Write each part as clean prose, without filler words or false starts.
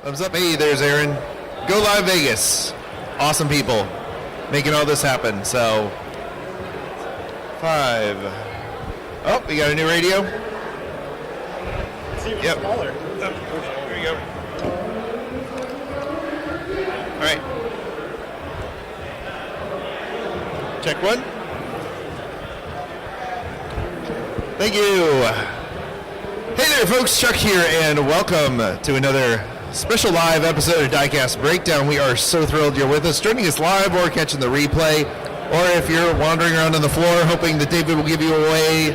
Thumbs up. Hey, there's Aaron. Go Live Vegas. Awesome people making all this happen. So, 5. Oh, we got a new radio. It's even smaller. Here we go. All right. Check 1. Thank you. Hey there, folks. Chuck here, and welcome to another special live episode of Diecast Breakdown. We are so thrilled you're with us, joining us live or catching the replay, or if you're wandering around on the floor hoping that David will give you away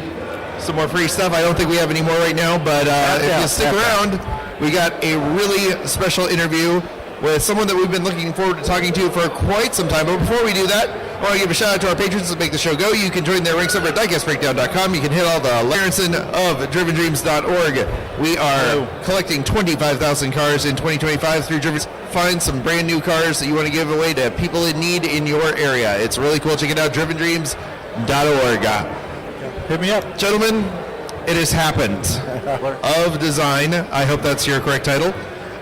some more free stuff. I don't think we have any more right now, but if you stick around, we got a really special interview with someone that we've been looking forward to talking to for quite some time. But before we do that, I want to give a shout out to our patrons that make the show go. You can join their ranks over at diecastbreakdown.com. You can hit all the Larison of drivendreams.org. We are collecting 25,000 cars in 2025 through Driven. Find some brand new cars that you want to give away to people in need in your area. It's really cool. Check it out, drivendreams.org. Hit me up. Gentlemen, it has happened. Of Design, I hope that's your correct title.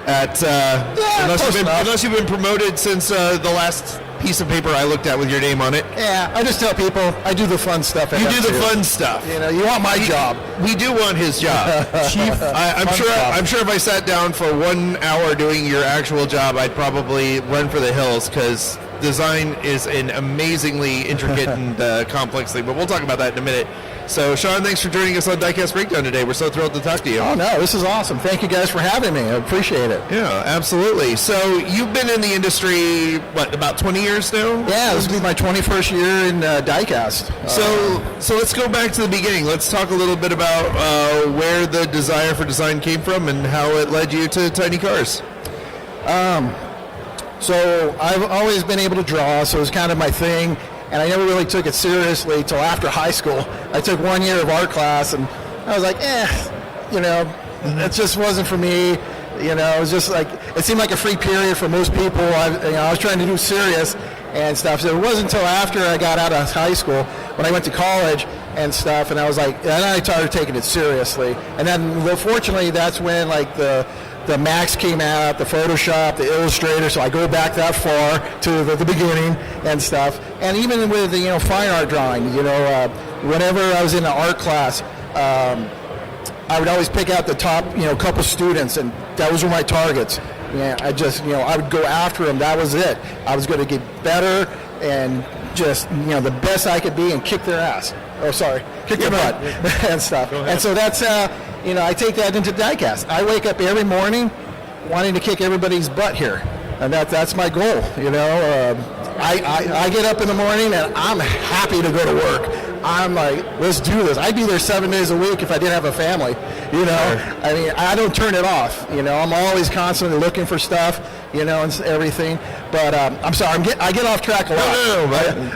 Unless you've been promoted since the last piece of paper I looked at with your name on it. Yeah, I just tell people I do the fun stuff. You do the fun stuff. You know, you want my job. We do want his job. Chief. I'm sure if I sat down for 1 hour doing your actual job, I'd probably run for the hills because design is an amazingly intricate and complex thing. But we'll talk about that in a minute. So, Sean, thanks for joining us on Diecast Breakdown today. We're so thrilled to talk to you. Oh, no, this is awesome. Thank you guys for having me. I appreciate it. Yeah, absolutely. So, you've been in the industry, about 20 years now? Yeah, this will be my 21st year in Diecast. So let's go back to the beginning. Let's talk a little bit about where the desire for design came from and how it led you to tiny cars. So I've always been able to draw, so it was kind of my thing, and I never really took it seriously till after high school. I took 1 year of art class, and I was like, it just wasn't for me. You know, it was just like, it seemed like a free period for most people. I was trying to do serious and stuff. So it wasn't until after I got out of high school, when I went to college and stuff, and I was like, and I started taking it seriously. And then, fortunately, that's when like the Max came out, the Photoshop, the Illustrator, so I go back that far to the beginning and stuff. And even with the, fine art drawing, whenever I was in an art class, I would always pick out the top, couple students, and those were my targets. Yeah, I would go after them. That was it. I was going to get better and just, the best I could be and kick their ass. Oh, sorry, kick their butt and stuff. And so that's, I take that into Diecast. I wake up every morning wanting to kick everybody's butt here, and that's my goal. I get up in the morning and I'm happy to go to work. I'm like, let's do this. I'd be there 7 days a week if I didn't have a family. I mean, I don't turn it off. I'm always constantly looking for stuff, and everything. But I'm sorry, I get off track a lot. No,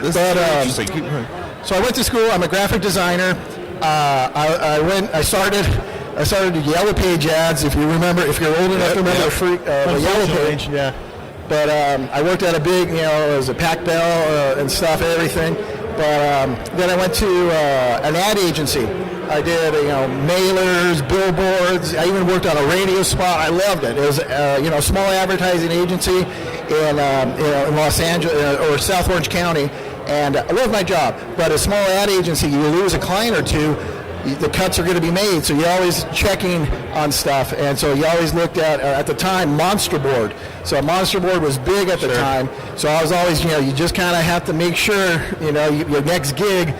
this is interesting. Keep going. So I went to school. I'm a graphic designer. I started the Yellow Page ads. If you remember, if you're old enough to remember the Yellow Page. Yeah. But I worked at a big, it was a Pac Bell and stuff and everything. But then I went to an ad agency. I did, mailers, billboards. I even worked on a radio spot. I loved it. It was, a small advertising agency in Los Angeles or South Orange County. And I love my job, but a small ad agency, you lose a client or two, the cuts are going to be made, so you're always checking on stuff. And so you always looked at the time, Monster Board. So Monster Board was big at the time, so I was always, you just kind of have to make sure, your next gig,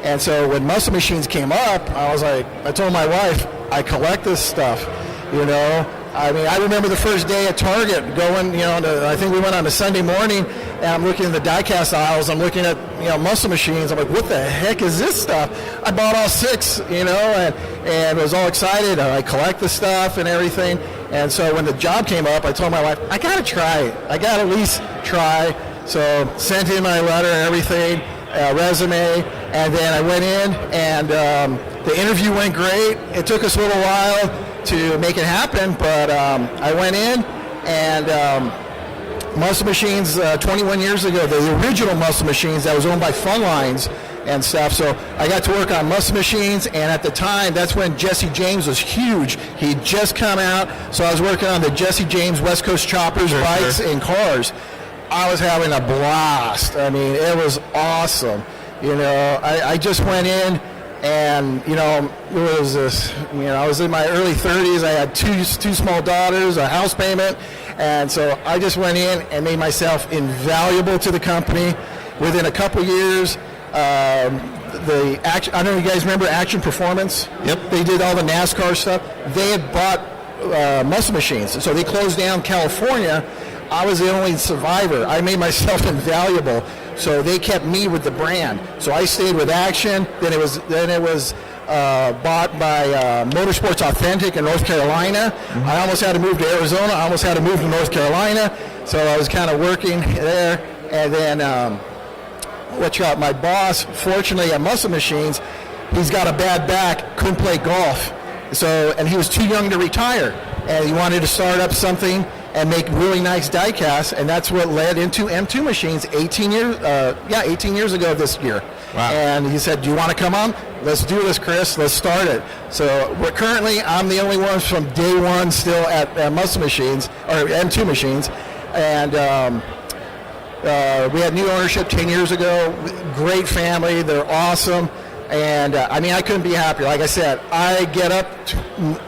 And so when Muscle Machines came up, I told my wife, I collect this stuff, I mean, I remember the first day at Target going, I think we went on a Sunday morning, and I'm looking in the diecast aisles. I'm looking at, Muscle Machines. I'm like, what the heck is this stuff? I bought all 6, and was all excited. I collect the stuff and everything. And so when the job came up, I told my wife, I got to try it. I got to at least try. So sent in my letter and everything, resume, and then I went in, and the interview went great. It took us a little while to make it happen, but I went in, and Muscle Machines, 21 years ago, the original Muscle Machines that was owned by Funlines, and stuff. So I got to work on muscle machines, and at the time, that's when Jesse James was huge. He'd just come out, so I was working on the Jesse James West Coast choppers, bikes, and cars. I was having a blast. I mean, it was awesome. You know, I just went in, and, you know, it was this, you know, I was in my early 30s. I had two small daughters, a house payment, and so I just went in and made myself invaluable to the company. Within a couple years, I don't know if you guys remember Action Performance? Yep. They did all the NASCAR stuff. They had bought muscle machines, so they closed down California. I was the only survivor. I made myself invaluable, so they kept me with the brand. So I stayed with Action. Then it was bought by Motorsports Authentic in North Carolina. Mm-hmm. I almost had to move to Arizona. I almost had to move to North Carolina. So I was kind of working there, and then. My boss, fortunately at Muscle Machines, he's got a bad back, couldn't play golf. So, and he was too young to retire. And he wanted to start up something and make really nice die-casts, and that's what led into M2 Machines 18 years ago this year. Wow. And he said, do you want to come on? Let's do this, Chris. Let's start it. So I'm the only one from day one still at Muscle Machines, or M2 Machines. And we had new ownership 10 years ago. Great family. They're awesome. And, I couldn't be happier. Like I said, I get up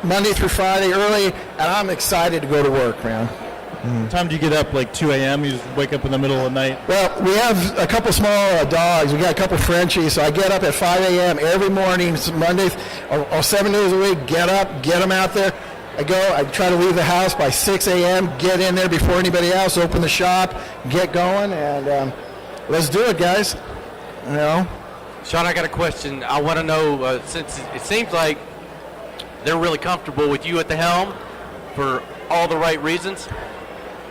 Monday through Friday early, and I'm excited to go to work, man. What time do you get up, like 2 a.m.? You just wake up in the middle of the night? Well, we have a couple small dogs. We got a couple Frenchies, so I get up at 5 a.m. every morning, Monday, or 7 days a week, get up, get them out there. I try to leave the house by 6 a.m., get in there before anybody else, open the shop, get going, and let's do it, guys. You know? Sean, I got a question. I want to know, since it seems like they're really comfortable with you at the helm for all the right reasons,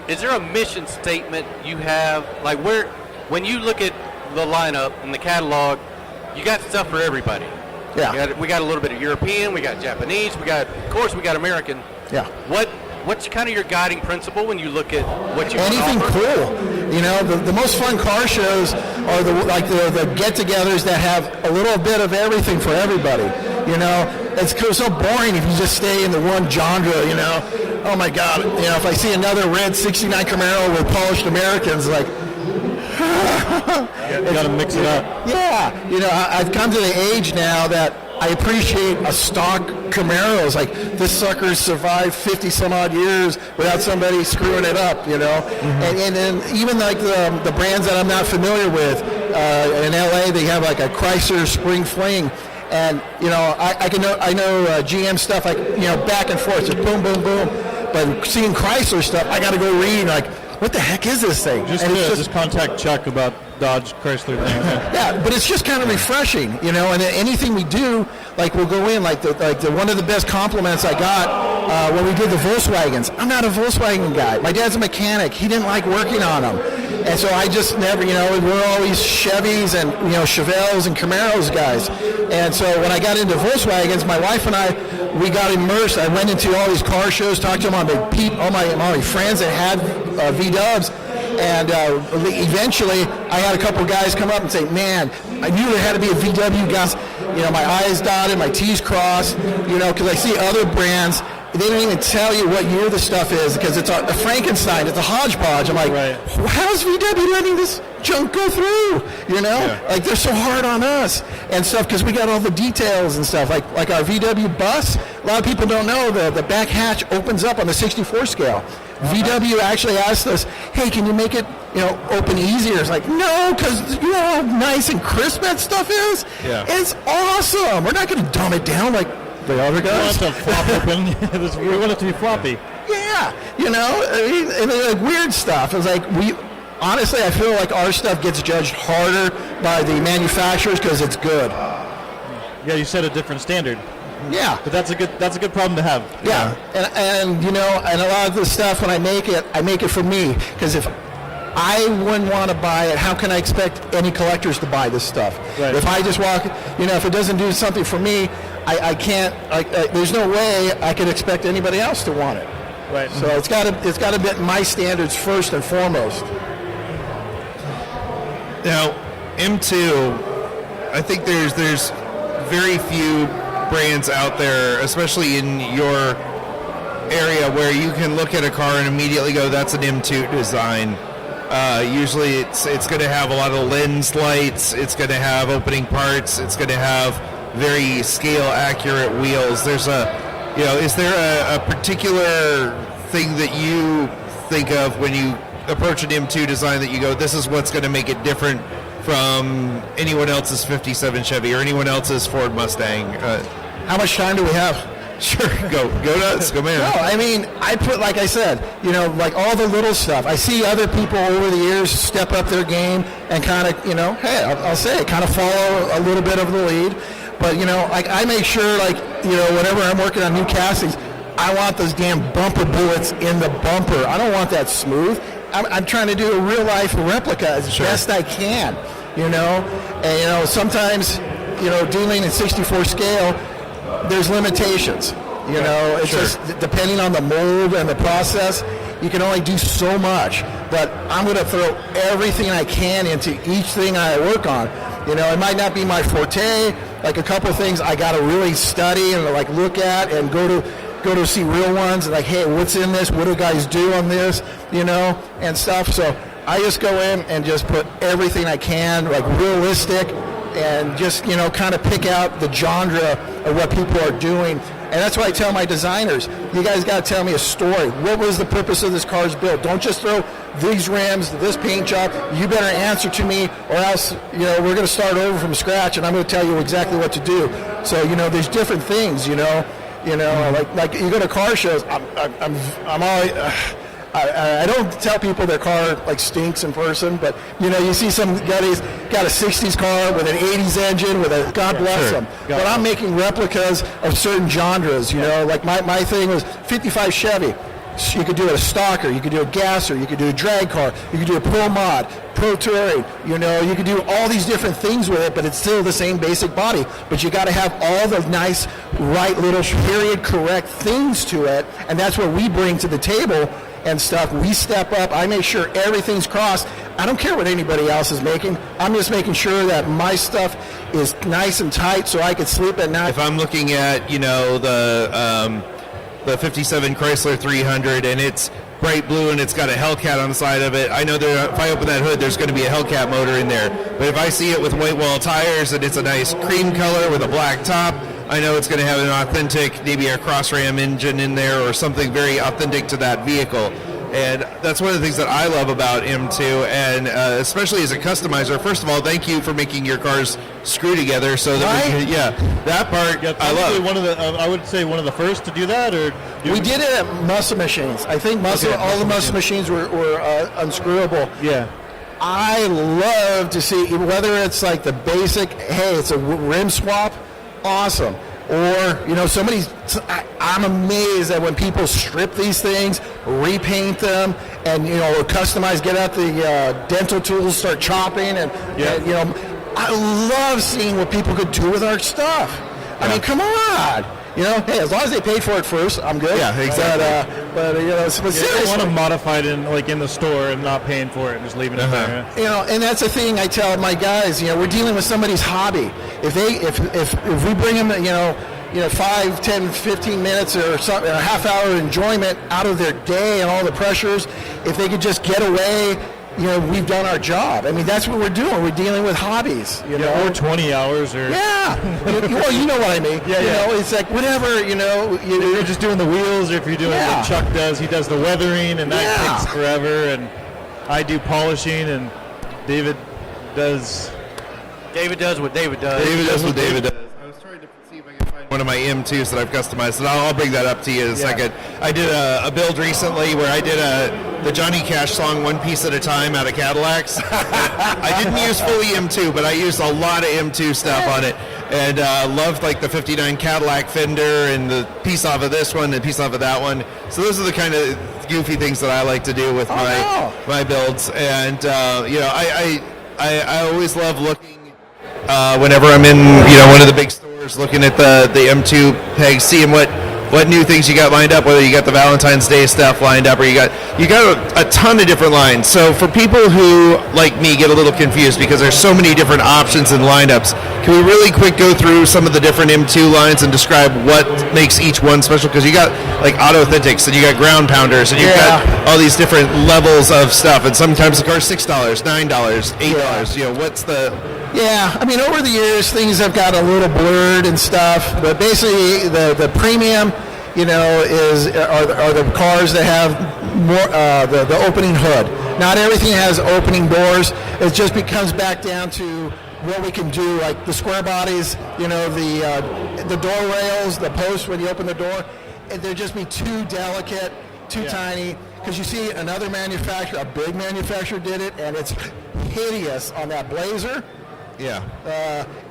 is there a mission statement you have? Like, when you look at the lineup and the catalog, you got stuff for everybody. Yeah. We got a little bit of European, we got Japanese, of course, we got American. Yeah. What's kind of your guiding principle when you look at what you Anything offer? Cool. You know, the most fun car shows are the get-togethers that have a little bit of everything for everybody. You know, it's so boring if you just stay in the one genre, you know. Oh, my God. You know, if I see another red 69 Camaro with polished Americans, like, you got to mix it up. Yeah. You know, I've come to the age now that I appreciate a stock Camaros. Like, this sucker's survived 50 some odd years without somebody screwing it up, you know. Mm-hmm. And then even like the brands that I'm not familiar with, in LA they have like a Chrysler Spring Fling. And, you know, I know GM stuff, like, you know, back and forth, just boom, boom, boom. But seeing Chrysler stuff, I got to go read, like, what the heck is this thing? Just contact Chuck about Dodge Chrysler thing. Yeah, but it's just kind of refreshing, you know. And then anything we do, like, we'll go in, like the one of the best compliments I got when we did the Volkswagens. I'm not a Volkswagen guy. My dad's a mechanic. He didn't like working on them, and so I just never, you know, we're always Chevys and, you know, Chevelles and Camaros guys. And so when I got into Volkswagens, my wife and we got immersed. I went into all these car shows, talked to all my friends that had V-Dubs, and eventually I had a couple guys come up and say, man, I knew there had to be a VW guy. You know, my I's dotted, my T's crossed, you know, because I see other brands, they don't even tell you what year the stuff is because it's a Frankenstein, it's a hodgepodge. I'm like, right. How's VW letting this junk go through? You know, like they're so hard on us and stuff because we got all the details and stuff. Like our VW bus, a lot of people don't know the back hatch opens up on the 64 scale. VW actually asked us, hey, can you make it, you know, open easier? It's like, no, because you know how nice and crisp that stuff is? Yeah. It's awesome. We're not going to dumb it down like the other guys. We want it to flop open. We want it to be floppy. Yeah, you know, I mean, and like weird stuff. It's like honestly, I feel like our stuff gets judged harder by the manufacturers because it's good. Yeah, you set a different standard. Yeah, but that's a good problem to have. Yeah, and you know, and a lot of the stuff when I make it for me because if I wouldn't want to buy it, how can I expect any collectors to buy this stuff? Right. If I just walk, you know, if it doesn't do something for me, I can't. There's no way I could expect anybody else to want it. Right. So it's got to be my standards first and foremost. Now, M2, I think there's very few brands out there, especially in your area, where you can look at a car and immediately go, that's an M2 design. Usually it's going to have a lot of lens lights, it's going to have opening parts, it's going to have very scale accurate wheels. Is there a particular thing that you think of when you approach an M2 design that you go, this is what's going to make it different from anyone else's 57 Chevy or anyone else's Ford Mustang? How much time do we have? Sure, go nuts, go man. No, I mean, I put, like I said, like all the little stuff. I see other people over the years step up their game and kind of, hey, I'll say it, kind of follow a little bit of the lead. But, like I make sure, like, whenever I'm working on new castings, I want those damn bumper bullets in the bumper. I don't want that smooth. I'm trying to do a real life replica as best I can, And, sometimes, dealing in 64 scale, there's limitations. It's just depending on the mold and the process, you can only do so much. But I'm going to throw everything I can into each thing I work on. It might not be my forte. Like a couple things I got to really study and like look at and go to see real ones. And like, hey, what's in this? What do guys do on this? And stuff. So I just go in and just put everything I can, like realistic, and just, kind of pick out the genre of what people are doing. And that's why I tell my designers, you guys got to tell me a story. What was the purpose of this car's built? Don't just throw these rims, this paint job. You better answer to me, or else, we're going to start over from scratch, and I'm going to tell you exactly what to do. So, there's different things, like you go to car shows, I'm always... I don't tell people their car like stinks in person, but you see some guys got a 60s car with an 80s engine with a God bless them. But I'm making replicas of certain genres. Like my thing was 55 Chevy. You could do a stalker, you could do a gasser, you could do a drag car, you could do a pro mod, pro touring. You could do all these different things with it, but it's still the same basic body. But you got to have all the nice, right little period correct things to it, and that's what we bring to the table. And stuff, we step up. I make sure everything's crossed. I don't care what anybody else is making. I'm just making sure that my stuff is nice and tight so I can sleep at night. If I'm looking at, the 57 Chrysler 300 and it's bright blue and it's got a Hellcat on the side of it, I know if I open that hood, there's going to be a Hellcat motor in there. But if I see it with white wall tires and it's a nice cream color with a black top, I know it's going to have an authentic, maybe a cross ram engine in there or something very authentic to that vehicle. And that's one of the things that I love about M2, and especially as a customizer. First of all, thank you for making your cars screw together so that we can, that part I love. One of the, I would say one of the first to do that, or we did it at Muscle Machines. I think all the muscle machines were unscrewable. Yeah. I love to see whether it's like the basic, hey, it's a rim swap, awesome. Or, I'm amazed that when people strip these things, repaint them, and, customize, get out the dental tools, start chopping, and I love seeing what people could do with our stuff. I mean, come on. Hey, as long as they paid for it first, I'm good. Yeah, exactly. But seriously, you want to modify it in the store and not paying for it and just leaving it there. And that's the thing I tell my guys. We're dealing with somebody's hobby. If we bring them, 5, 10, 15 minutes or something, a half hour enjoyment out of their day and all the pressures, if they could just get away. We've done our job. I mean, that's what we're doing. We're dealing with hobbies, or 20 hours, or well, you know what I mean. It's like whatever, you're just doing the wheels, or if you're doing what Chuck does, he does the weathering, and that takes forever. And I do polishing, and David does what David does. David does what David does. I was trying to see if I can find one of my M2s that I've customized, and I'll bring that up to you in a second. I did a build recently where I did the Johnny Cash song One Piece at a Time out of Cadillacs. I didn't use fully M2, but I used a lot of M2 stuff on it, and loved like the 59 Cadillac fender and the piece off of this one and the piece off of that one. So those are the kind of goofy things that I like to do with my builds. And I always love looking whenever I'm in one of the big stores, looking at the M2 pegs, seeing what what new things you got lined up, whether you got the Valentine's Day stuff lined up or you got a ton of different lines. So for people who, like me, get a little confused because there's so many different options and lineups, can we really quick go through some of the different M2 lines and describe what makes each one special? Because you got like auto authentics and you got ground pounders and you've got all these different levels of stuff, and sometimes the car's $6, $9, $8. You know, what's the... Yeah, I mean, over the years, things have got a little blurred and stuff, but basically the premium, you know, are the cars that have more the opening hood. Not everything has opening doors. It just comes back down to what we can do, like the square bodies, you know, the door rails, the posts when you open the door, they'd just be too delicate, too tiny. Because you see another manufacturer, a big manufacturer did it, and it's hideous on that Blazer. Yeah.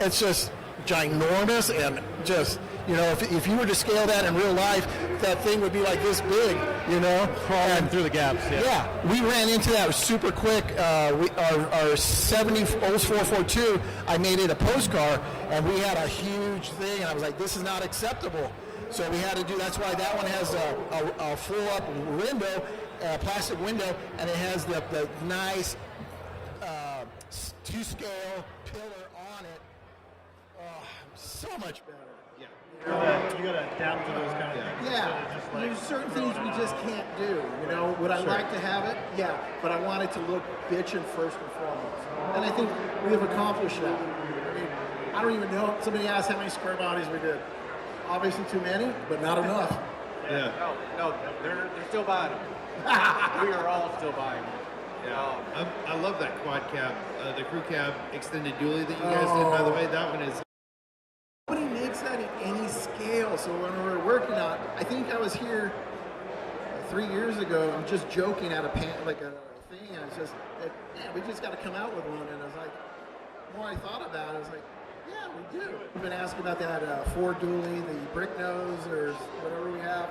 It's just ginormous, and just, you know, if you were to scale that in real life, that thing would be like this big, you know. Crawling through the gaps. Yeah, we ran into that super quick. Our 70 Olds 442, I made it a post car, and we had a huge thing, and I was like, this is not acceptable. So we had to do, that's why that one has a full up window, plastic window, and it has the nice 2-scale pillar on it. Oh, so much better. You gotta adapt to those kind of things. Yeah, there's certain things we just can't do. You know, would I like to have it? Yeah, but I want it to look bitchin' first and foremost. And I think we have accomplished that. I mean, I don't even know. Somebody asked how many square bodies we did. Obviously too many, but not enough. Yeah. No, they're still buying them. We are all still buying them. Yeah. I love that quad cab, the crew cab extended dually that you guys did, by the way. That one is... Nobody makes that in any scale. So when we were working on, I think I was here 3 years ago. I'm just joking at a thing, and it's just, man, we just got to come out with one. And I was like, the more I thought about it, I was like, yeah, we do. We've been asking about that Ford dually, the brick nose, or whatever we have.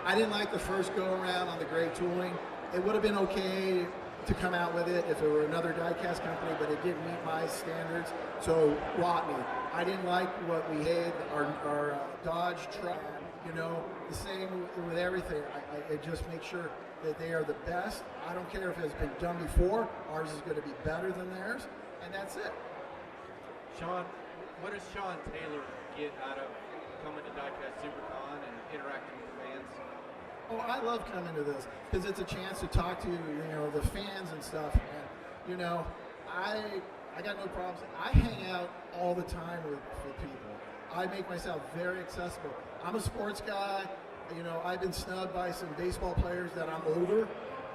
I didn't like the first go around on the gray tooling. It would have been okay to come out with it if it were another diecast company, but it didn't meet my standards. So Watney, I didn't like what we had, our Dodge truck. You know, the same with everything. I just make sure that they are the best. I don't care if it's been done before. Ours is going to be better than theirs, and that's it. Sean, what does Sean Taylor get out of coming to Diecast Supercon and interacting with the fans? Oh, I love coming to this because it's a chance to talk to, you know, the fans and stuff. And, you know, I got no problems. I hang out all the time with people. I make myself very accessible. I'm a sports guy. You know, I've been snubbed by some baseball players that I'm older,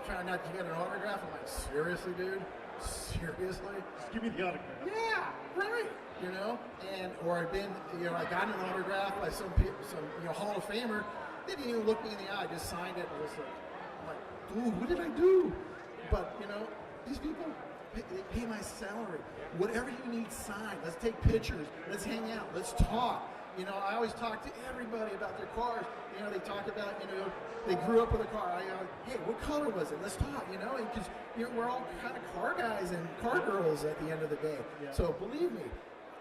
trying not to get an autograph. I'm like, seriously, dude? Seriously? Just give me the autograph. Yeah, right. You know, or I've been, you know, I got an autograph by some you know, Hall of Famer. They didn't even look me in the eye. Just signed it. And was like, I'm like, dude, what did I do? But you know, these people, they pay my salary. Whatever you need signed. Let's take pictures. Let's hang out. Let's talk. You know, I always talk to everybody about their cars. You know, they talk about, you know, they grew up with a car. Hey, what color was it? Let's talk, you know, because we're all kind of car guys and car girls at the end of the day. Yeah. So believe me,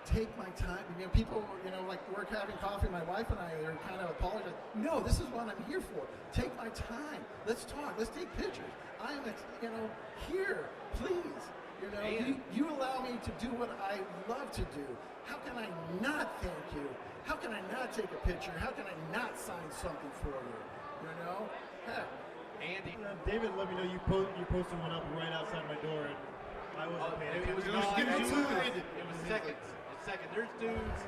take my time. You know, people, you know, like we're having coffee, my wife and I, they're kind of apologizing. No, this is what I'm here for. Take my time. Let's talk. Let's take pictures. I am, you know, here, please. You know, you allow me to do what I love to do. How can I not thank you? How can I not take a picture? How can I not sign something for you? You know? Heck. Andy. David let me know you posted one up right outside my door, and I wasn't paying attention. It was seconds. It's seconds. There's dudes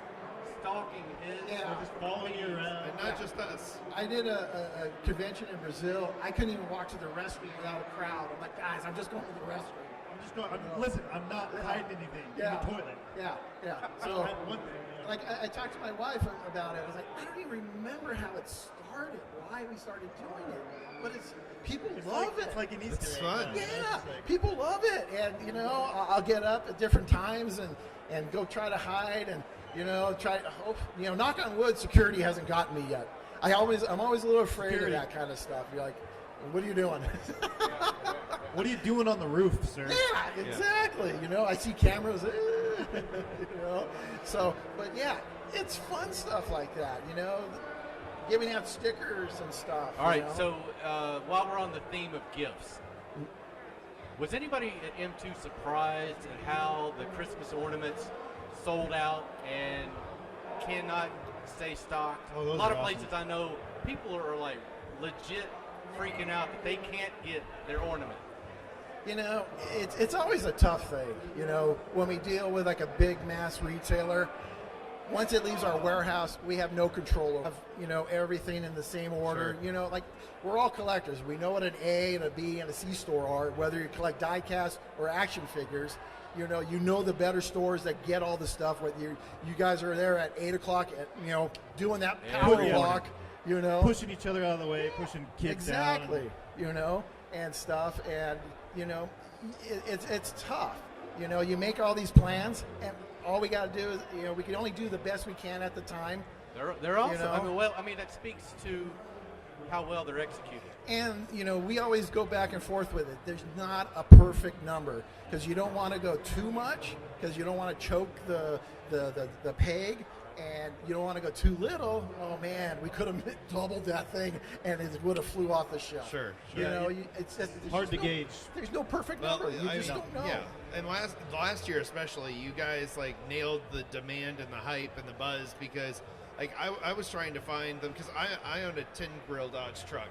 stalking his. Yeah. Just following you around. And not just us. I did a convention in Brazil. I couldn't even walk to the restroom without a crowd. I'm like, guys, I'm just going to the restroom. Listen, I'm not hiding anything in the toilet. Yeah. So, like, I talked to my wife about it. I was like, I don't even remember how it started, why we started doing it. But people love it. It's like an Easter egg. It's fun. Yeah, people love it. And, you know, I'll get up at different times and go try to hide and, you know, try to hope. You know, knock on wood, security hasn't gotten me yet. I'm always a little afraid of that kind of stuff. You're like, what are you doing? What are you doing on the roof, sir? Yeah, exactly. You know, I see cameras. You know, so, but yeah, it's fun stuff like that. You know, giving out stickers and stuff. All right, you know? so while we're on the theme of gifts, was anybody at M2 surprised at how the Christmas ornaments sold out and cannot stay stocked? Oh, A those lot are of awesome. places I know, people are like legit freaking out that they can't get their ornament. You know, it's always a tough thing. You know, when we deal with like a big mass retailer, once it leaves our warehouse, we have no control of, you know, everything in the same order. Sure. You know, like we're all collectors. We know what an A and a B and a C store are, whether you collect die-cast or action figures. You know the better stores that get all the stuff. Whether you guys are there at 8 o'clock, you know, doing that power Yeah. walk, you know. Pushing each other out of the way, pushing kids down. Exactly, you know, and stuff, and you know, it's tough. You know, you make all these plans, and all we got to do is, you know, we can only do the best we can at the time. They're awesome. know? I mean, that speaks to how well they're executed. And you know, we always go back and forth with it. There's not a perfect number because you don't want to go too much because you don't want to choke the peg. And you don't want to go too little. Oh man, we could have doubled that thing, and it would have flew off the shelf. Sure. You know, it's just there's Hard just to gauge. There's no perfect number. You just don't know. Yeah, and last year especially, you guys like nailed the demand and the hype and the buzz because like I was trying to find them because I own a tin grill Dodge truck.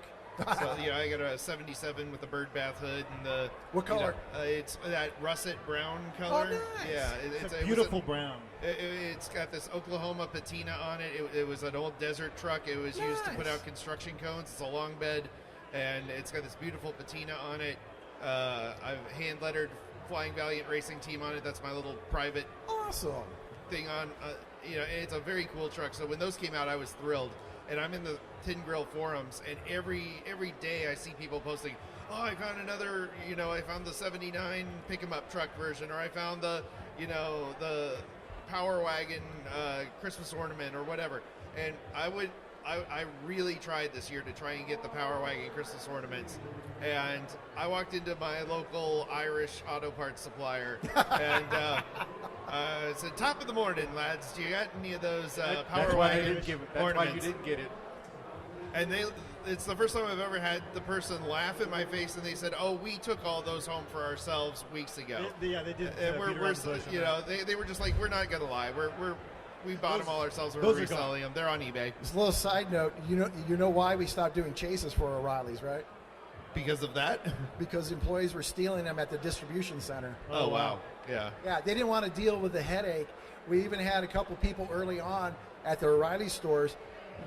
So you know, I got a '77 with a bird bath hood and the What color? It's that russet brown color. Oh, nice. Yeah, It's a it was beautiful brown. It's got this Oklahoma patina on it. It was an old desert truck. It was used to put Nice. out construction cones. It's a long bed, and it's got this beautiful patina on it. I've hand lettered Flying Valiant Racing Team on it. That's my little private Awesome. thing on. You know, it's a very cool truck. So when those came out, I was thrilled. And I'm in the Tin Grill forums, and every day I see people posting, oh, I found another, you know, I found the 79 pick-em-up truck version, or I found the, you know, the Power Wagon Christmas ornament or whatever. And I really tried this year to try and get the Power Wagon Christmas ornaments. And I walked into my local Irish auto parts supplier and said, top of the morning, lads, do you got any of those Power Wagon That's why you ornaments? didn't get it. And it's the first time I've ever had the person laugh in my face, and they said, "Oh, we took all those home for ourselves weeks ago." They did. And beat around the bush on you that. know, they were just like, "We're not gonna lie, we bought them all ourselves. We're those are reselling them. They're on eBay Just a little side note. You know why we stopped doing chases for O'Reilly's, right? because of that." Because employees were stealing them at the distribution center. Oh wow, yeah. Yeah, they didn't want to deal with the headache. We even had a couple people early on at the O'Reilly stores.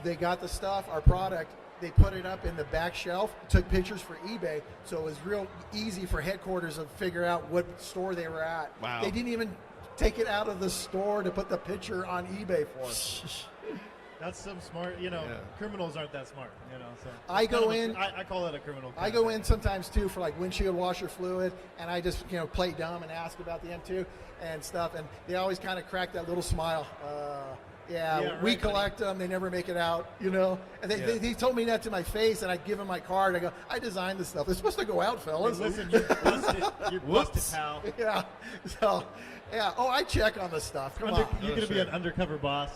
They got the stuff, our product. They put it up in the back shelf, took pictures for eBay, so it was real easy for headquarters to figure out what store they were at. Wow. They didn't even take it out of the store to put the picture on eBay for us. That's some smart, you know, Yeah. criminals aren't that smart, you know. So I go Kind of in- I call that a criminal. I go in sometimes too for like windshield washer fluid, and I just play dumb and ask about the M2 and stuff, and they always kind of crack that little smile. Yeah, we right, collect them; they never make it out, And they told me that to my face, and I give them my card. I go, I designed this stuff. It's supposed to go out, fellas. Listen, you're busted. You're busted, pal. Yeah. So, yeah. Oh, I check on the stuff. Come on. You're going to be an undercover boss.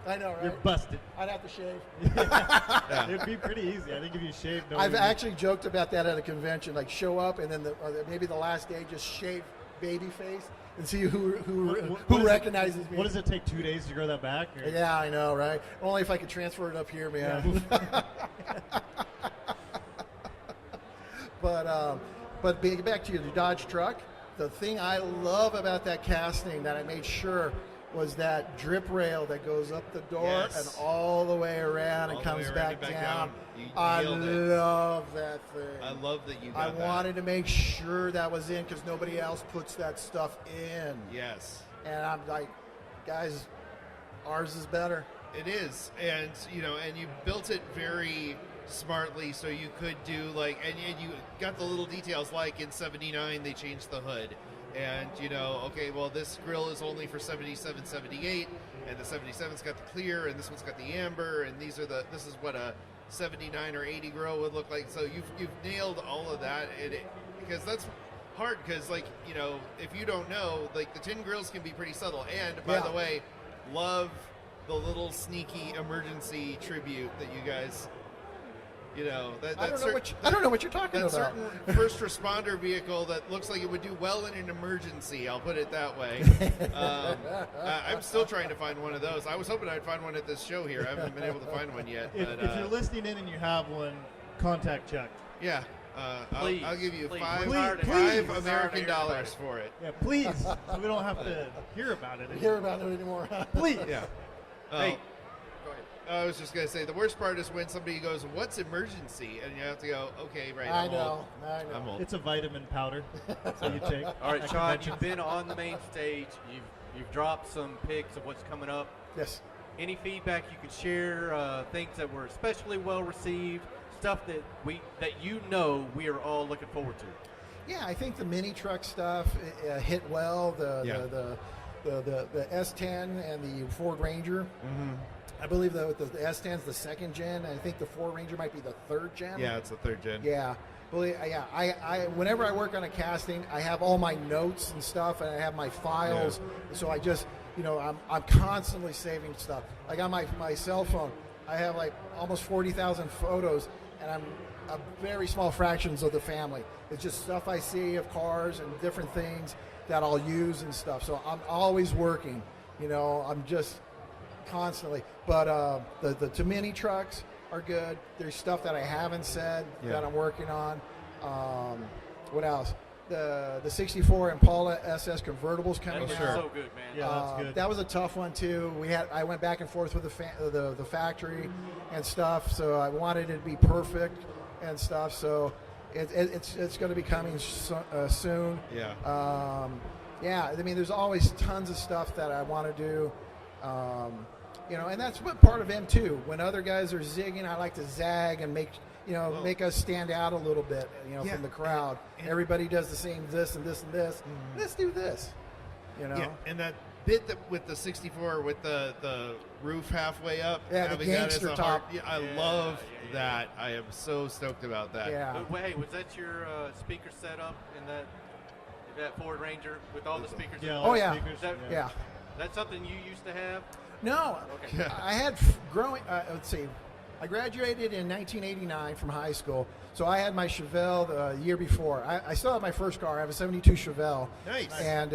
I know, right? You're busted. I'd have to shave. It'd be pretty easy. I think if you shaved. I've actually joked about that at a convention, like show up and then maybe the last day just shave baby face and see who recognizes me. What does it take? 2 days to grow that back? Or? Yeah, I know, right? Only if I could transfer it up here, man. But being back to your Dodge truck, the thing I love about that casting that I made sure was that drip rail that goes up the door Yes. and all the way around and All the comes way around back and back down. down. You I nailed it. love that thing. I love that you I got that. wanted to make sure that was in because nobody else puts that stuff in. Yes. And I'm like, guys, ours is better. It is, and and you built it very smartly, so you could do and you got the little details. Like in '79, they changed the hood, and okay, well this grill is only for 77, 78, and the 77's got the clear, and this one's got the amber, and this is what a 79 or 80 grill would look like. So you've nailed all of that, because that's hard. Because if you don't know, the tin grills can be pretty subtle. And by the way, love the little sneaky emergency tribute that you guys, you know, I don't know what you're talking that about. certain first responder vehicle that looks like it would do well in an emergency. I'll put it that way. I'm still trying to find one of those. I was hoping I'd find one at this show here. I haven't been able to find one yet. If you're listening in and you have one, contact Chuck. Yeah. Please, I'll give you please. five Please. American dollars for it. Yeah, please. So we don't have to hear about it. Hear about it anymore. Please. Yeah. Hey, I was just going to say, the worst part is when somebody goes, what's emergency? And you have to go, okay, right, I I'm know. old. It's a vitamin powder. So you take. all right, at Sean, conventions. you've been on the main stage. You've dropped some pics of what's coming up. Yes. Any feedback you could share? Things that were especially well received, stuff that we are all looking forward to. Yeah, I think the mini truck stuff hit well. The S10 and the Ford Ranger. Mm-hmm. I believe the S10 is the second gen. I think the Ford Ranger might be the third gen. Yeah, it's the third gen. Yeah. I whenever I work on a casting, I have all my notes and stuff, and I have my files. Yeah. So I just, I'm constantly saving stuff. Like on my cell phone, I have like almost 40,000 photos, and I'm a very small fractions of the family. It's just stuff I see of cars and different things that I'll use and stuff. So I'm always working. I'm just constantly. But the mini trucks are good. There's stuff that I haven't said that I'm working on. What else? The 64 Impala SS convertibles coming That out. looks so good, man. Yeah, that's good. That was a tough one too. I went back and forth with the factory and stuff, so I wanted it to be perfect and stuff. So it's going to be coming soon. Yeah. I mean, there's always tons of stuff that I want to do. And that's what part of M too. When other guys are zigging, I like to zag and make us stand out a little bit, from the crowd. Everybody does the same this and this and this. Mm-hmm. Let's do this. Yeah, and that bit with the 64 with the roof halfway up. Yeah, the having that as gangster a top. I love that. I am so stoked about that. Yeah. Wait, was that your speaker setup in that Ford Ranger with all the speakers? Yeah. Oh, yeah. Speakers, Yeah. That's something you used to have? No, Okay. I had let's see, I graduated in 1989 from high school, so I had my Chevelle the year before. I still have my first car. I have a 72 Chevelle. Nice. And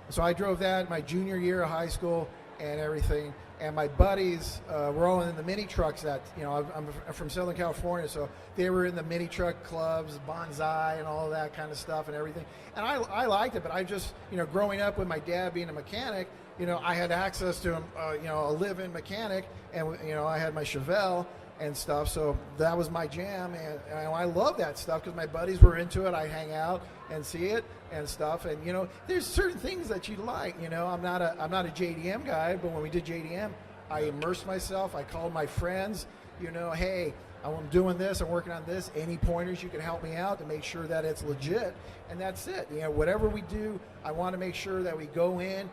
so I drove that my junior year of high school and everything. And my buddies were all in the mini trucks that, I'm from Southern California, so they were in the mini truck clubs, Bonsai and all of that kind of stuff and everything. And I liked it, but I just, growing up with my dad being a mechanic, I had access to a live-in mechanic, and I had my Chevelle and stuff, so that was my jam, and I love that stuff because my buddies were into it. I hang out and see it and stuff, and there's certain things that you like. I'm not a JDM guy, but when we did JDM, I immersed myself. I called my friends. Hey, I'm doing this. I'm working on this. Any pointers you can help me out to make sure that it's legit, and that's it. Whatever we do, I want to make sure that we go in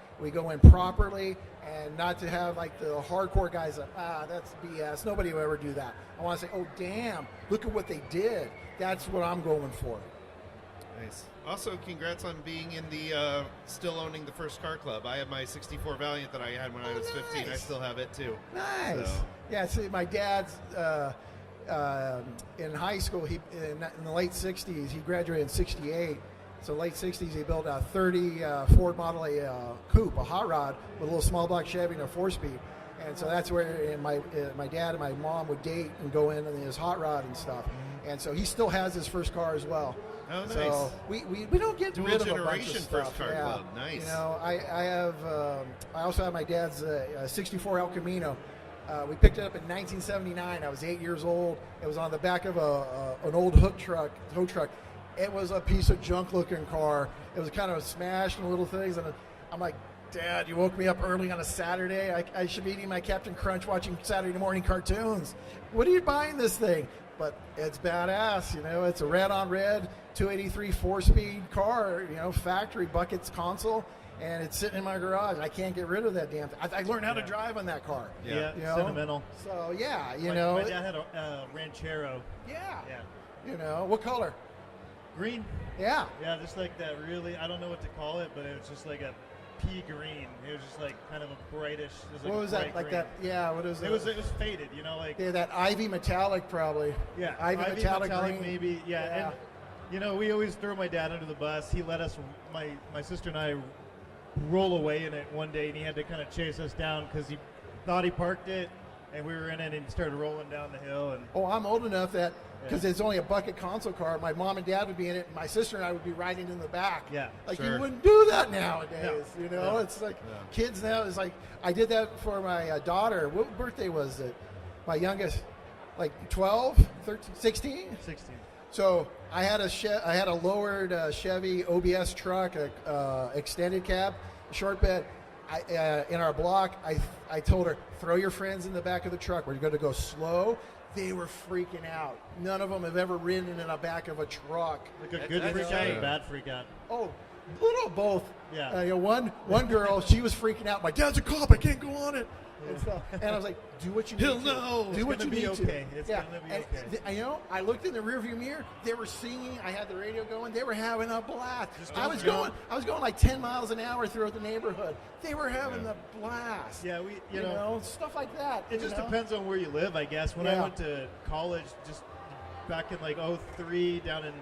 properly, and not to have like the hardcore guys that, that's BS. Nobody will ever do that. I want to say, oh, damn, look at what they did. That's what I'm going for. Nice. Also, congrats on being in the still owning the first car club. I have my 64 Valiant that I had when I was 15. I Nice. still have it too. Nice. So. Yeah, see, my dad's in high school, in the late 60s, he graduated in 68. So late 60s, he built a 30 Ford Model A coupe, a hot rod, with a little small block Chevy and a 4-speed. And so that's where my dad and my mom would date and go in his hot rod and stuff. And so he still has his first car as well. Oh, nice. So we don't get Dual rid of a bunch generation of stuff. first car Yeah. club. Nice. I also have my dad's 64 El Camino. We picked it up in 1979. I was 8 years old. It was on the back of an old tow truck. It was a piece of junk-looking car. It was kind of smashed and little things. And I'm like, Dad, you woke me up early on a Saturday. I should be eating my Captain Crunch, watching Saturday morning cartoons. What are you buying this thing? But it's badass. It's a red-on-red 283 4-speed car. Factory buckets console. And it's sitting in my garage. I can't get rid of that damn thing. I learned how to drive on that car. Yeah, sentimental. So, yeah, My dad had a Ranchero. Yeah. Yeah. What color? Green. Yeah. Yeah, just like that really, I don't know what to call it, but it was just like a pea green. It was just like kind of a brightish. It was like What was that? Like green. that? Yeah. What is It was faded, you know, like Yeah, that ivy metallic probably. yeah, Ivy metallic green. maybe. Yeah, and you know, we always throw my dad under the bus. He let us, my sister and I, roll away in it one day, and he had to kind of chase us down because he thought he parked it, and we were in it, and he started rolling down the hill. And Oh, I'm old enough that because it's only a bucket console car, my mom and dad would be in it, and my sister and I would be riding in the back. Yeah, like sure. you wouldn't do that nowadays. No. You know, it's like kids now. It's like I did that for my daughter. What birthday was it? My youngest, like 12, 13, 16. 16. So I had a lowered Chevy OBS truck, extended cab, short bed. In our block, I told her, throw your friends in the back of the truck. We're going to go slow. They were freaking out. None of them have ever ridden in the back of a truck. Like a good That's freak out insane. or a bad freak out. Oh, a little both. Yeah. You know, one girl, she was freaking out. My dad's a cop. I can't go on it. And, stuff. And I was like, do what you need He'll to. know. Do It's what gonna you be need okay. to. It's yeah. gonna be And okay. you know, I looked in the rearview mirror. They were singing. I had the radio going. They were having a blast. Just I don't was go. going like 10 miles an hour throughout the neighborhood. They were having a blast. Yeah, You know, stuff like that. It you just know? depends on where you live, I guess. When I Yeah. went to college, just back in like 03 down in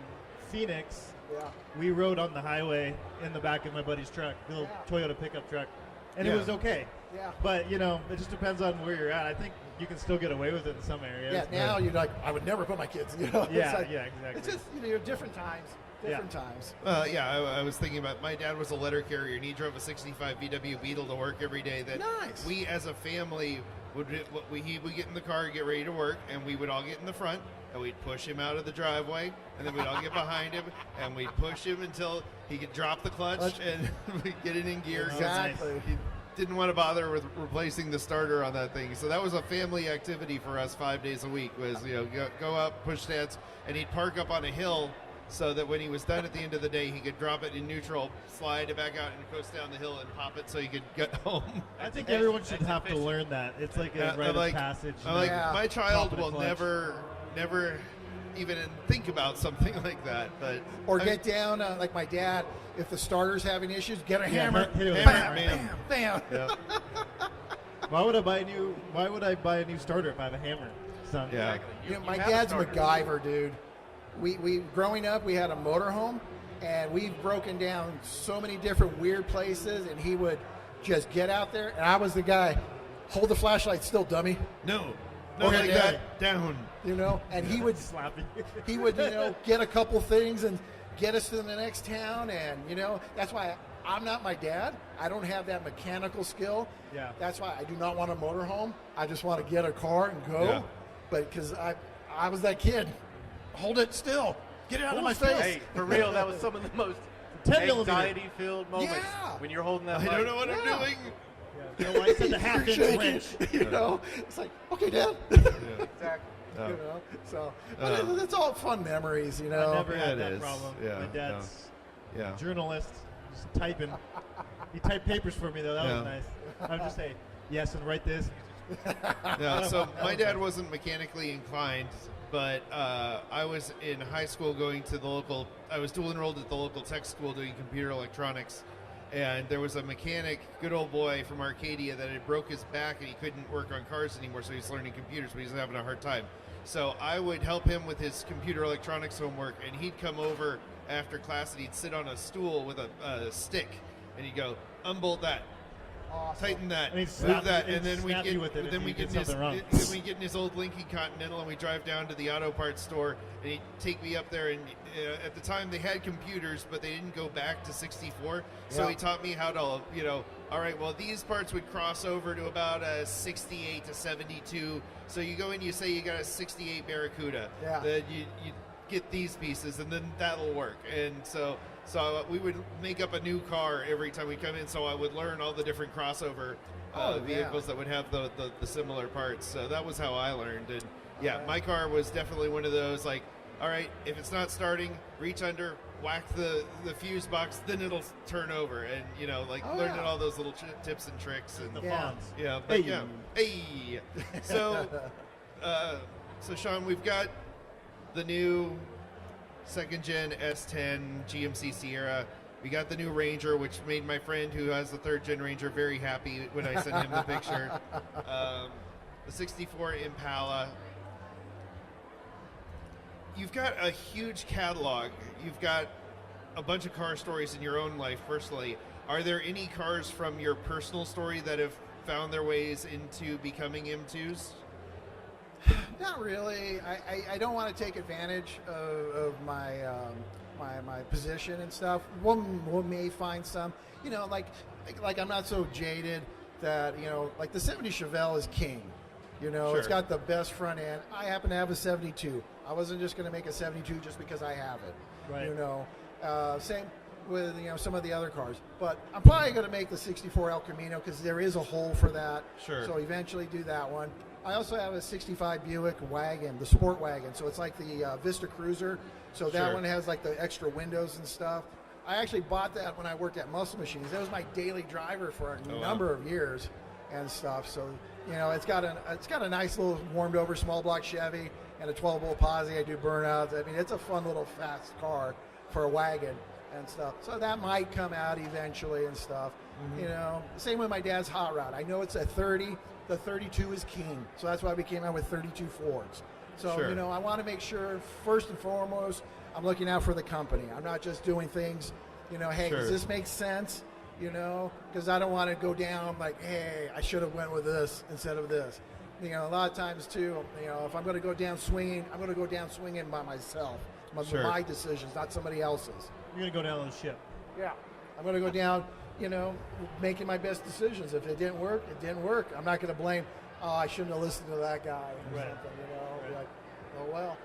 Phoenix, Yeah. we rode on the highway in the back of my buddy's truck, the little Toyota pickup truck, and Yeah. it was okay. Yeah. But you know, it just depends on where you're at. I think you can still get away with it in some areas. Yeah, now you're like, I would never put my kids. You know, Yeah, it's like, yeah, exactly. It's just different times, different times. I was thinking about my dad was a letter carrier, and he drove a '65 VW Beetle to work every day. That Nice. we as a family he would get in the car and get ready to work, and we would all get in the front, and we'd push him out of the driveway, and then we'd all get behind him, and we'd push him until he could drop the clutch, and we'd get it in gear. 'cause Exactly. He didn't want to bother with replacing the starter on that thing. So that was a family activity for us 5 days a week was, go up, push Dad's, and he'd park up on a hill so that when he was done at the end of the day, he could drop it in neutral, slide it back out, and coast down the hill and pop it so he could get home. I think everyone should have to learn that. It's like a rite of passage. My child Popping a will clutch. never even think about something like that. But Or get down, like my dad, if the starter's having issues, get a hammer. hit it with a Bam, hammer. bam, bam. Yeah. Why would I buy a new starter if I have a hammer, son? Yeah. Exactly. You know, my have a dad's starter. MacGyver, dude. We growing up, we had a motorhome, and we've broken down so many different weird places, and he would just get out there, and I was the guy, hold the flashlight still, dummy, No, Okay, like yeah. that. Down. you know, and he would Slapping. he would, get a couple things and get us to the next town, and that's why I'm not my dad. I don't have that mechanical skill. Yeah. That's why I do not want a motorhome. I just want to get a car and go. Yeah. But because I was that kid, hold it still, get it out of my face. Hey, for real, that was some of the most 10 millimeter. anxiety-filled moments Yeah. when you're holding that. I don't know what I'm Yeah. doing. You know, I said the half-inch You're wrench. shaking, it's like, okay, Dad. Exactly. So but it's all fun memories, I never Yeah, had it that is. problem. Yeah, My dad's Yeah. journalist, just typing. He typed papers for me though. That Yeah. was nice. I'm just saying yes and write this. Yeah, so my dad wasn't mechanically inclined, but I was in high school going to the local, I was dual enrolled at the local tech school doing computer electronics, and there was a mechanic, good old boy from Arcadia, that had broke his back and he couldn't work on cars anymore, so he was learning computers, but he was having a hard time. So I would help him with his computer electronics homework, and he'd come over after class and he'd sit on a stool with a stick, and he'd go, unbolt that. Tighten that, And he'd move slap- that, he'd and then we snap get you with it if then you we did get in his something wrong. then we get in his old Lincoln Continental, and we drive down to the auto parts store, and he'd take me up there. And at the time they had computers, but they didn't go back to 64. So Yeah. he taught me how to, all right, well these parts would cross over to about a 68 to 72. So you go in, you say you got a 68 Barracuda. Yeah. Then you get these pieces, and then that'll work. And so we would make up a new car every time we come in. So I would learn all the different crossover vehicles that would have the similar parts. So that was how I learned. And yeah, my car was definitely one of those, like, all right, if it's not starting, reach under, whack the fuse box, then it'll turn over. And learning all those little tips and tricks. And The Yeah. fonts. yeah, but Hey. yeah, hey. So Sean, we've got the new second gen S10 GMC Sierra. We got the new Ranger, which made my friend who has the 3rd gen Ranger very happy when I sent him the picture. The 64 Impala. You've got a huge catalog. You've got a bunch of car stories in your own life personally. Are there any cars from your personal story that have found their ways into becoming M2s? Not really. I don't want to take advantage of my my position and stuff. One may find some, like I'm not so jaded that, like the 70 Chevelle is king. Sure. It's got the best front end. I happen to have a 72. I wasn't just going to make a 72 just because I have it. Right. Same with some of the other cars, but I'm probably going to make the 64 El Camino because there is a hole for that. Sure. So eventually do that one. I also have a 65 Buick wagon, the sport wagon. So it's like the Vista Cruiser. So that Sure. one has like the extra windows and stuff. I actually bought that when I worked at Muscle Machines. That was my daily driver for a number of years and stuff. So it's got a nice little warmed over small block Chevy and a 12-volt posi. I do burnouts. I mean, it's a fun little fast car for a wagon and stuff. So that might come out eventually and stuff. Same with my dad's hot rod. I know it's a 30. The 32 is king. So that's why we came out with 32 Fords. So, Sure. I want to make sure, first and foremost, I'm looking out for the company. I'm not just doing things, hey, Sure. does this make sense? Because I don't want to go down like, hey, I should have went with this instead of this. A lot of times, too, if I'm going to go down swinging, I'm going to go down swinging by myself. Sure. My decisions, not somebody else's. You're going to go down on the ship. Yeah. I'm going to go down, making my best decisions. If it didn't work, it didn't work. I'm not going to blame, I shouldn't have listened to that guy or Right. something, Right. Like, oh, well.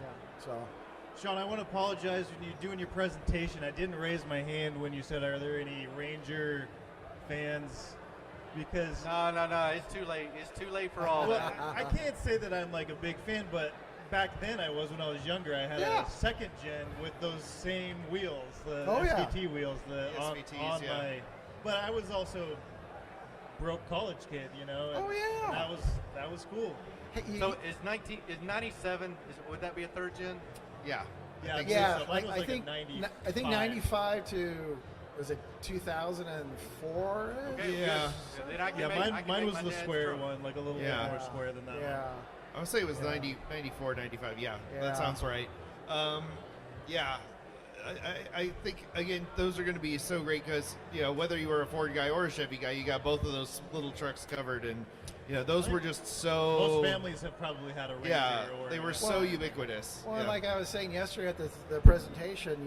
Yeah. So. Sean, I want to apologize when you're doing your presentation. I didn't raise my hand when you said, are there any Ranger fans? Because No. It's too late. It's too late for all well, that. I can't say that I'm like a big fan, but back then I was when I was younger. I had a 2nd gen with those same wheels, the SVT wheels, the SVTs, on yeah. my. But I was also broke college kid, and that was cool. Hey, So is 97? Would that be a 3rd gen? Yeah. Yeah, Yeah, so mine was I like think a 95. I think 95 to was it 2004? Okay, Yeah. good. Then I can Yeah, make- I mine can make was my the dad's square truck. one, like a little Yeah. bit more square than that Yeah. one. I would say it was 94, 95. Yeah, Yeah. that sounds right. Yeah, I think, again, those are going to be so great because, whether you were a Ford guy or a Chevy guy, you got both of those little trucks covered. And, those were just so... Most families have probably had a Ranger. Yeah, or they were so ubiquitous. Well, yeah. like I was saying yesterday at the presentation,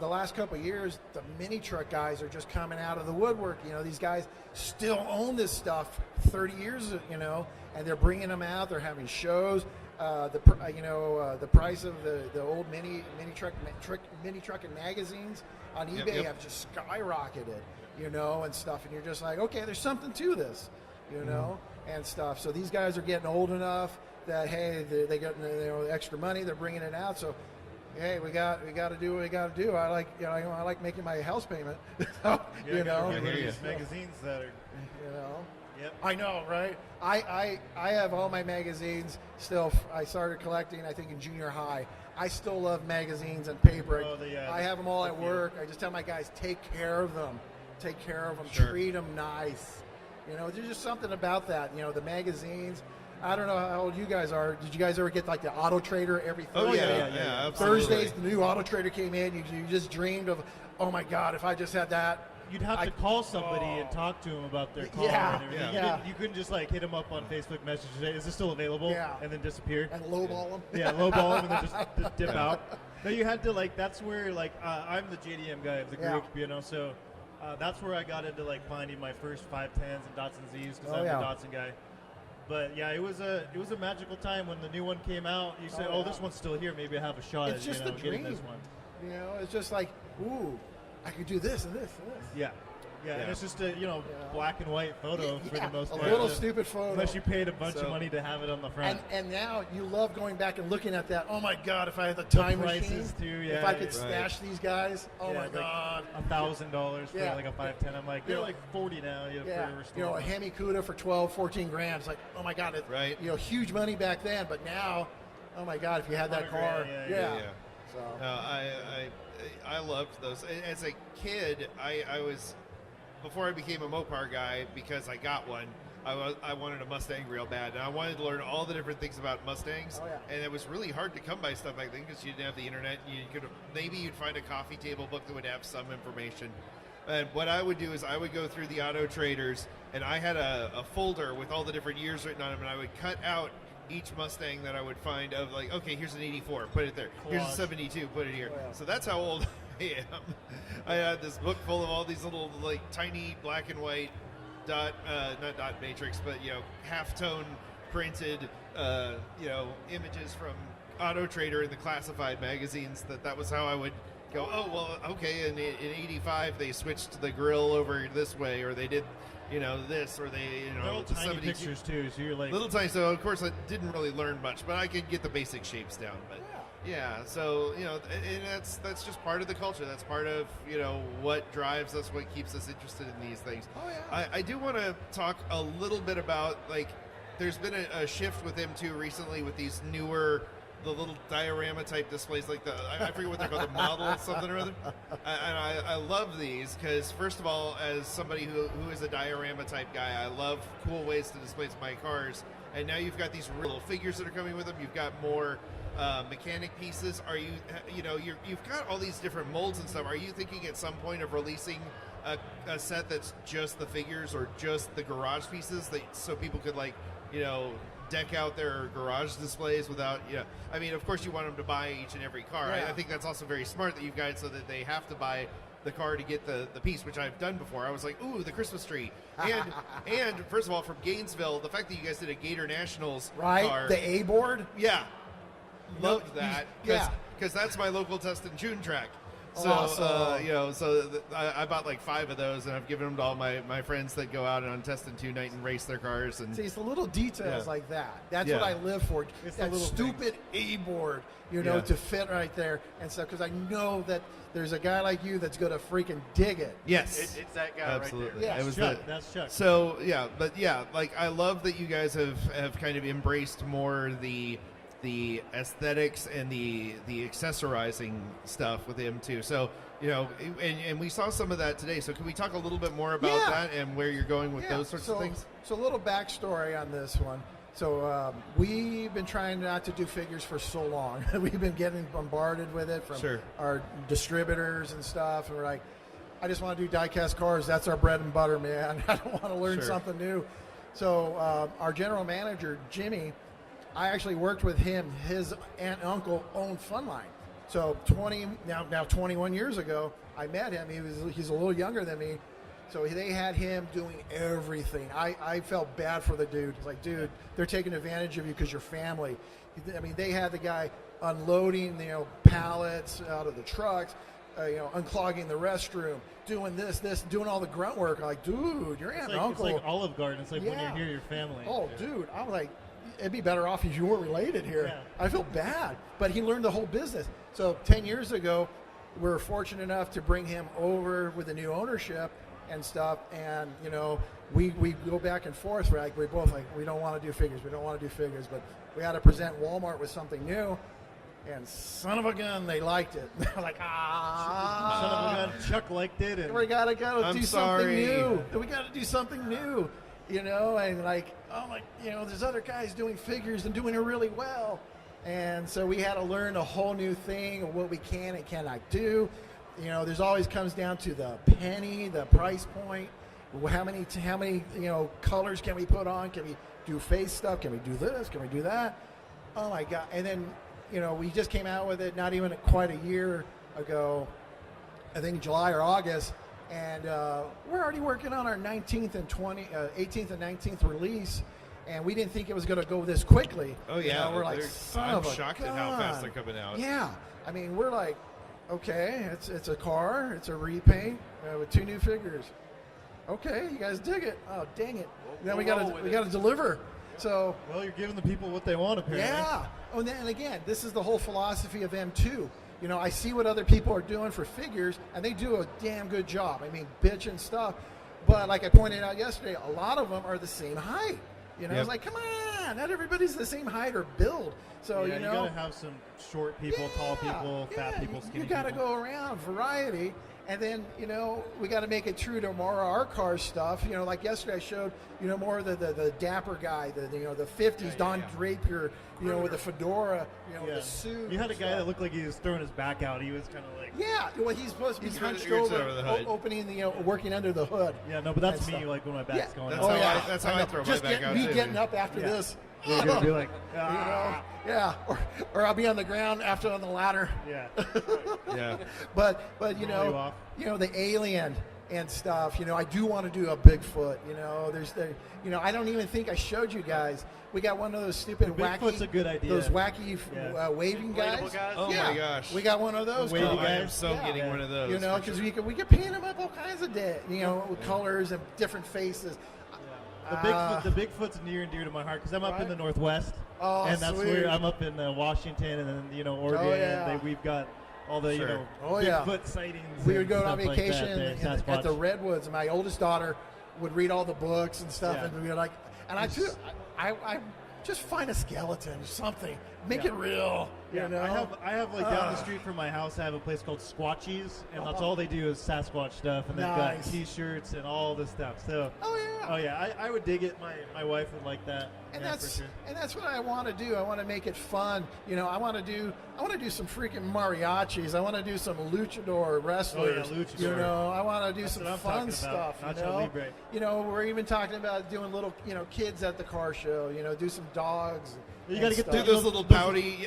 the last couple of years, the mini truck guys are just coming out of the woodwork. These guys still own this stuff 30 years, and they're bringing them out. They're having shows. The price of the old mini truck and magazines on eBay have just skyrocketed, and stuff. And you're just like, okay, there's something to this, and stuff. So these guys are getting old enough that hey, they get extra money. They're bringing it out. So hey, we got to do what we got to do. I like making my house payment. Get rid of these magazines that are. Yep. I know, right? I have all my magazines still. I started collecting, I think, in junior high. I still love magazines and paper. I have them all at work. I just tell my guys, take care of them. Take care of them. Sure. Treat them nice. There's just something about that. The magazines. I don't know how old you guys are. Did you guys ever get like the Auto Trader every Thursday? Yeah, absolutely. Thursdays, the new Auto Trader came in. You just dreamed of, oh my God, if I just had that. You'd have to call somebody and talk to them about their car Yeah, and everything. yeah. You couldn't just like hit them up on Facebook Messenger and say, is this still available? Yeah. And then disappear. And lowball them. Yeah, lowball them and then just dip out. No, you had to that's where I'm the JDM guy of the group, so that's where I got into finding my first 510s and Datsun Zs because I'm a Datsun guy. But yeah, it was a magical time when the new one came out. You said, this one's still here. Maybe I have a shot It's at just the getting dream. this one. It's just like, ooh, I could do this and this and this. Yeah. Yeah, and it's just a black and white photo for the most part. A little stupid photo. Unless you paid a bunch of money to have it on the front. And now you love going back and looking at that. Oh my God! If I had the time machine, if I could stash these guys, oh my God! $1,000 for a 510. I'm like, they're like 40 now. A Hemi Cuda for 12, 14 grand. It's like, oh my God! Huge money back then, but now, oh my God! If you had that car, Yeah. So I loved those. As a kid, I was, before I became a Mopar guy, because I got one, I wanted a Mustang real bad, and I wanted to learn all the different things about Mustangs. Oh, yeah. And it was really hard to come by stuff back then because you didn't have the internet. Maybe you'd find a coffee table book that would have some information. And what I would do is I would go through the auto traders, and I had a folder with all the different years written on them, and I would cut out each Mustang that I would find of, like, okay, here's an 84, put it there. Here's a 72, put it here. Oh, yeah. So that's how old I am. I had this book full of all these little, like, tiny black and white not dot matrix, but, halftone printed, images from Auto Trader in the classified magazines. That was how I would go, oh, well, okay, in 85 they switched the grill over this way, or they did, this, or they, Little the tiny 72 pictures too, so you're like little tiny. So of course I didn't really learn much, but I could get the basic shapes down. But yeah, so and that's just part of the culture. That's part of what drives us, what keeps us interested in these things. Oh yeah. I do want to talk a little bit about, like, there's been a shift with M2 recently with these newer, the little diorama type displays, like I forget what they're called, the model something or other. And I love these because, first of all, as somebody who is a diorama type guy, I love cool ways to display my cars. And now you've got these little figures that are coming with them. You've got more mechanic pieces. Are you, you've got all these different molds and stuff. Are you thinking at some point of releasing a set that's just the figures or just the garage pieces, so people could, like, deck out their garage displays without, I mean, of course you want them to buy each and every car. Yeah. I think that's also very smart that you've got it so that they have to buy the car to get the piece, which I've done before. I was like, ooh, the Christmas tree. And first of all, from Gainesville, the fact that you guys did a Gator Nationals car. The A board. Yeah. Loved that. Yeah. Because that's my local Test and Tune track. So, Awesome. I bought like 5 of those, and I've given them to all my friends that go out on Test and Tune night and race their cars. And See, it's the little details Yeah. like that. That's Yeah. what I live for. It's the that little stupid A board, Yeah. to fit right there and stuff. Because I know that there's a guy like you that's gonna freaking dig it. yes. It's that guy Absolutely. right there. Yeah. It was Chuck. That's Chuck. So yeah, but yeah, like, I love that you guys have kind of embraced more the aesthetics and the accessorizing stuff with him too. So and we saw some of that today. So can we talk a little bit more about Yeah. that and where you're going with those sorts of things? So a little backstory on this one. So we've been trying not to do figures for so long. We've been getting bombarded with it from Sure. our distributors and stuff. And we're like, I just want to do die-cast cars. That's our bread and butter, man. I don't want to learn Sure. something new. So our general manager, Jimmy, I actually worked with him. His aunt and uncle owned Funline. So 21 years ago, I met him. He's a little younger than me. So they had him doing everything. I felt bad for the dude. It's like, dude, they're taking advantage of you because you're family. I mean, they had the guy unloading, pallets out of the trucks, unclogging the restroom, doing this, doing all the grunt work. I'm like, dude, your aunt and uncle. It's like Olive Garden. It's like when Yeah. you're here, your family. Oh, dude, I'm like, it'd be better off if you were related here. Yeah. I feel bad, but he learned the whole business. So 10 years ago, we were fortunate enough to bring him over with the new ownership and stuff. And, we go back and forth. We're both like, we don't want to do figures. We don't want to do figures, but we had to present Walmart with something new. And son of a gun, they liked it. They're like, Son of a gun, Chuck liked it. And we gotta I'm do sorry. something new. We gotta do something new, and like, oh my, there's other guys doing figures and doing it really well. And so we had to learn a whole new thing of what we can and cannot do. There's always comes down to the penny, the price point. How many colors can we put on? Can we do face stuff? Can we do this? Can we do that? Oh my God. And then, we just came out with it not even quite a year ago, I think July or August. And we're already working on our 18th and 19th release. And we didn't think it was going to go this quickly. Oh yeah, we're like, son I'm of a shocked at gun. how fast they're coming out. Yeah, I mean, we're like, okay, it's a car, it's a repaint with 2 new figures. Okay, you guys dig it. Oh, dang it! Then we got to deliver. So well, you're giving the people what they want, apparently. yeah. Oh, and then again, this is the whole philosophy of M2. I see what other people are doing for figures, and they do a damn good job. I mean, bitch and stuff. But like I pointed out yesterday, a lot of them are the same height. Yep. It's like, come on. Yeah, not everybody's the same height or build. So Yeah, you know, gotta have some short people, tall people, fat people, skinny You got to people. go around variety, and then we got to make it true to more of our car stuff. Like yesterday I showed more of the dapper guy, the 50s Don Draper, with the fedora, the suit. You had a and guy stuff. that looked like he was throwing his back out. He was kind of like. Yeah, well, he's supposed to be He's hunched reached over, over the hood. opening working under the hood. Yeah, no, but that's and me. stuff. Like when my back's going. That's out. how that's how I know. throw my Just back out me too. getting up after Yeah. this. You're gonna be like, Yeah, or I'll be on the ground after on the ladder. yeah. Yeah. But Roll you off. the alien and stuff. I do want to do a Bigfoot. I don't even think I showed you guys. We got one of those stupid wacky. Bigfoot's a good idea. Those wacky Yeah. Waving guys. Inflatable guys? Oh Yeah, my gosh. we got one of those. Wavy Oh, guys. I am guys? so Yeah. getting one of those. Because we could paint them up all kinds of with colors and different faces. The Bigfoot's near and dear to my heart because I'm up in Right. the Northwest, Oh, and that's sweet. where I'm up in Washington, and then Oregon. Oh, yeah. And we've got all the Sure. Oh, yeah. Bigfoot sightings. We and would go on stuff like vacation that there, at the Sasquatch. redwoods. My oldest daughter would read all the books and stuff, Yeah. and we were like, and I just find a skeleton, something, make it real. Yeah, I have like down the street from my house. I have a place called Squatchies, and that's all they do is Sasquatch stuff, and they've got Nice. T-shirts and all this stuff. So, Oh yeah. I would dig it. My wife would like that. And yeah, that's for sure. and that's what I want to do. I want to make it fun. I want to do some freaking mariachis. I want to do some luchador wrestlers. luchador. I want to do That's some what I'm fun talking about. stuff. Nacho Libre. We're even talking about doing little kids at the car show. Do some dogs. You and gotta get stuff. Do those little pouty.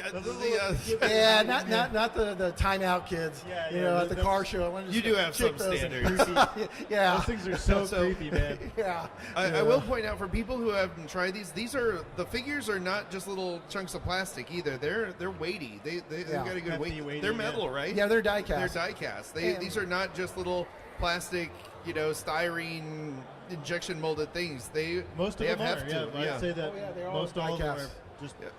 Yeah, not the timeout kids. Yeah, at the car show. I wanna You just do have kick some those and standards. creepy. Yeah, Those things are so So- creepy, man. yeah. I will point out for people who haven't tried these are the figures are not just little chunks of plastic either. They're weighty. They've Yeah. got a good Hefty, weight. weighty, They're yeah. metal, right? Yeah, they're die They're cast. die cast. And- These are not just little plastic, styrene injection molded things. Most they of them have are. heft Yeah, to them. I'd say that Oh, yeah, they're all most all of them die-cast. are just but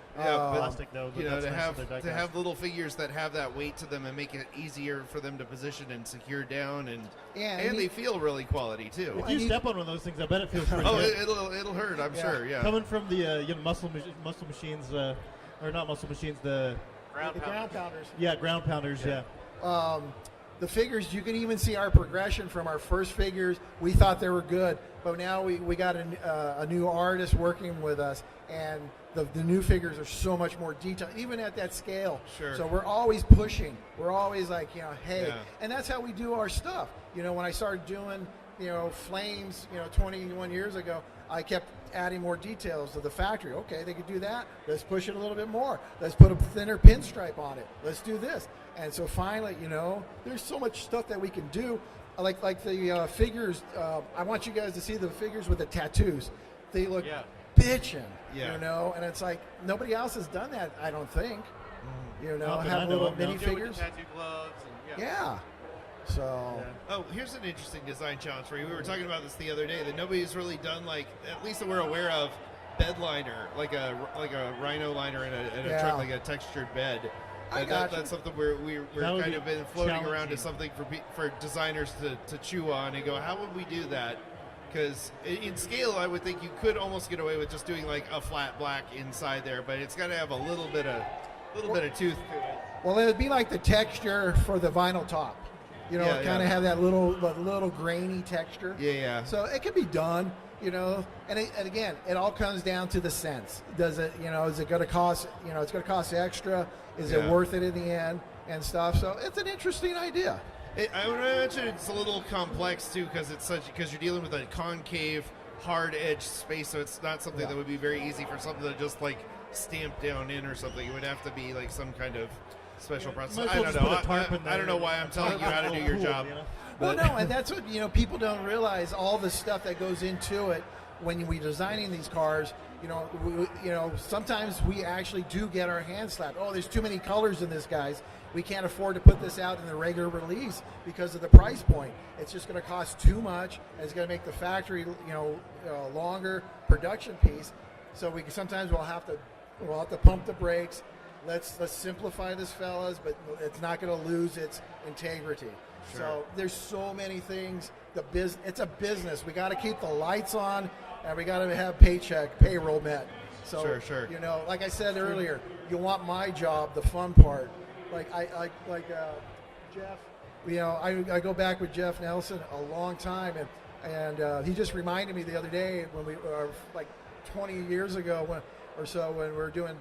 plastic though. But that's to nice have that they're to die-cast. have little figures that have that weight to them and make it easier for them to position and secure down and Yeah, and and they you- feel really quality too. If you step on one of those things, I bet it feels pretty Oh, good. it'll hurt. I'm Yeah. sure. Yeah. Coming from the muscle machines, or not muscle machines, the The ground pounders. ground pounders. Yeah. The figures, you can even see our progression from our first figures. We thought they were good, but now we got a new artist working with us, and the new figures are so much more detailed, even at that scale. Sure. So we're always pushing. We're always like, hey. Yeah. And that's how we do our stuff. When I started doing, flames, 21 years ago, I kept adding more details to the factory. Okay, they could do that. Let's push it a little bit more. Let's put a thinner pinstripe on it. Let's do this. And so finally, there's so much stuff that we can do. Like the figures. I want you guys to see the figures with the tattoos. They look bitchin'. Yeah. And it's like nobody else has done that. I don't think. Not that I Have know little of, no. mini You do it with figures. the tattoo gloves and Yeah. So. Oh, here's an interesting design challenge for you. We were talking about this the other day that nobody's really done, like, at least that we're aware of, bed liner, like a rhino liner in a Yeah. truck, like a textured bed. I got you. That's something we're That would kind be of been floating around challenging. as something for designers to chew on and go, how would we do that? Because in scale, I would think you could almost get away with just doing like a flat black inside there, but it's got to have a little bit of tooth to it. Well, it would be like the texture for the vinyl top. Yeah, kind of have that little grainy texture. Yeah. So it can be done, and again, it all comes down to the sense. Does it, is it going to cost, it's going to cost extra? Is it Yeah. worth it in the end and stuff? So it's an interesting idea. I would imagine it's a little complex too, because you're dealing with a concave, hard edge space, so it's not something Yeah. that would be very easy for something to just like stamp down in or something. It would have to be like some kind of special process. Might as I well don't just know. put a tarp in I don't know there. why I'm telling you how to do your Cool, job. Well, no, and that's what people don't realize. All the stuff that goes into it when we're designing these cars. Sometimes we actually do get our hands slapped. Oh, there's too many colors in this, guys. We can't afford to put this out in the regular release because of the price point. It's just going to cost too much, and it's going to make the factory, longer production piece. So sometimes we'll have to pump the brakes. Let's simplify this, fellas, but it's not going to lose its integrity. Sure. So there's so many things. It's a business. We got to keep the lights on, and we got to have payroll met. So, Sure. you know, like I said earlier, you want my job, the fun part. Like Jeff, you know, I go back with Jeff Nelson a long time, and he just reminded me the other day when we were like 20 years ago when we were doing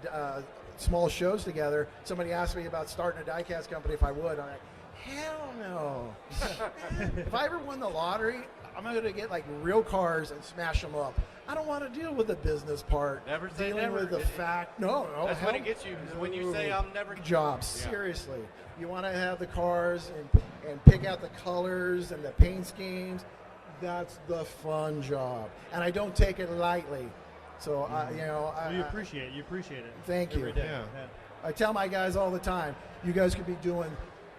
small shows together. Somebody asked me about starting a diecast company if I would. I'm like, hell no. If I ever won the lottery, I'm going to get like real cars and smash them up. I don't want to deal with the business part. Never say dealing never. with the fact. No. That's when it gets you. Is when you say I'm never. Job, seriously. You want to have the cars and pick out the colors and the paint schemes. That's the fun job, and I don't take it lightly. So you appreciate it. Thank you. Every day. Yeah. I tell my guys all the time, you guys could be doing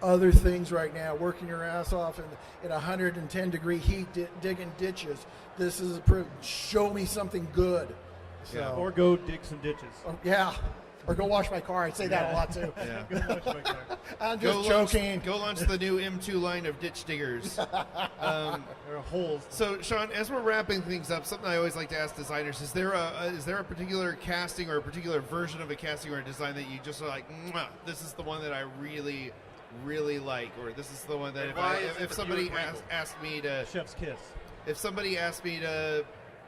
other things right now, working your ass off in 110-degree heat, digging ditches. This is show me something good. So, Yeah. Or go dig some ditches. yeah. Or go wash my car. I say that a lot too. Yeah. Go watch my car. I'm just joking. Go launch the new M2 line of ditch diggers. There are holes. So, Sean, as we're wrapping things up, something I always like to ask designers: is there a particular casting or a particular version of a casting or a design that you just are like, mwah, this is the one that I really, really like, or this is the one that if somebody asked me to Chef's kiss. if somebody asked me to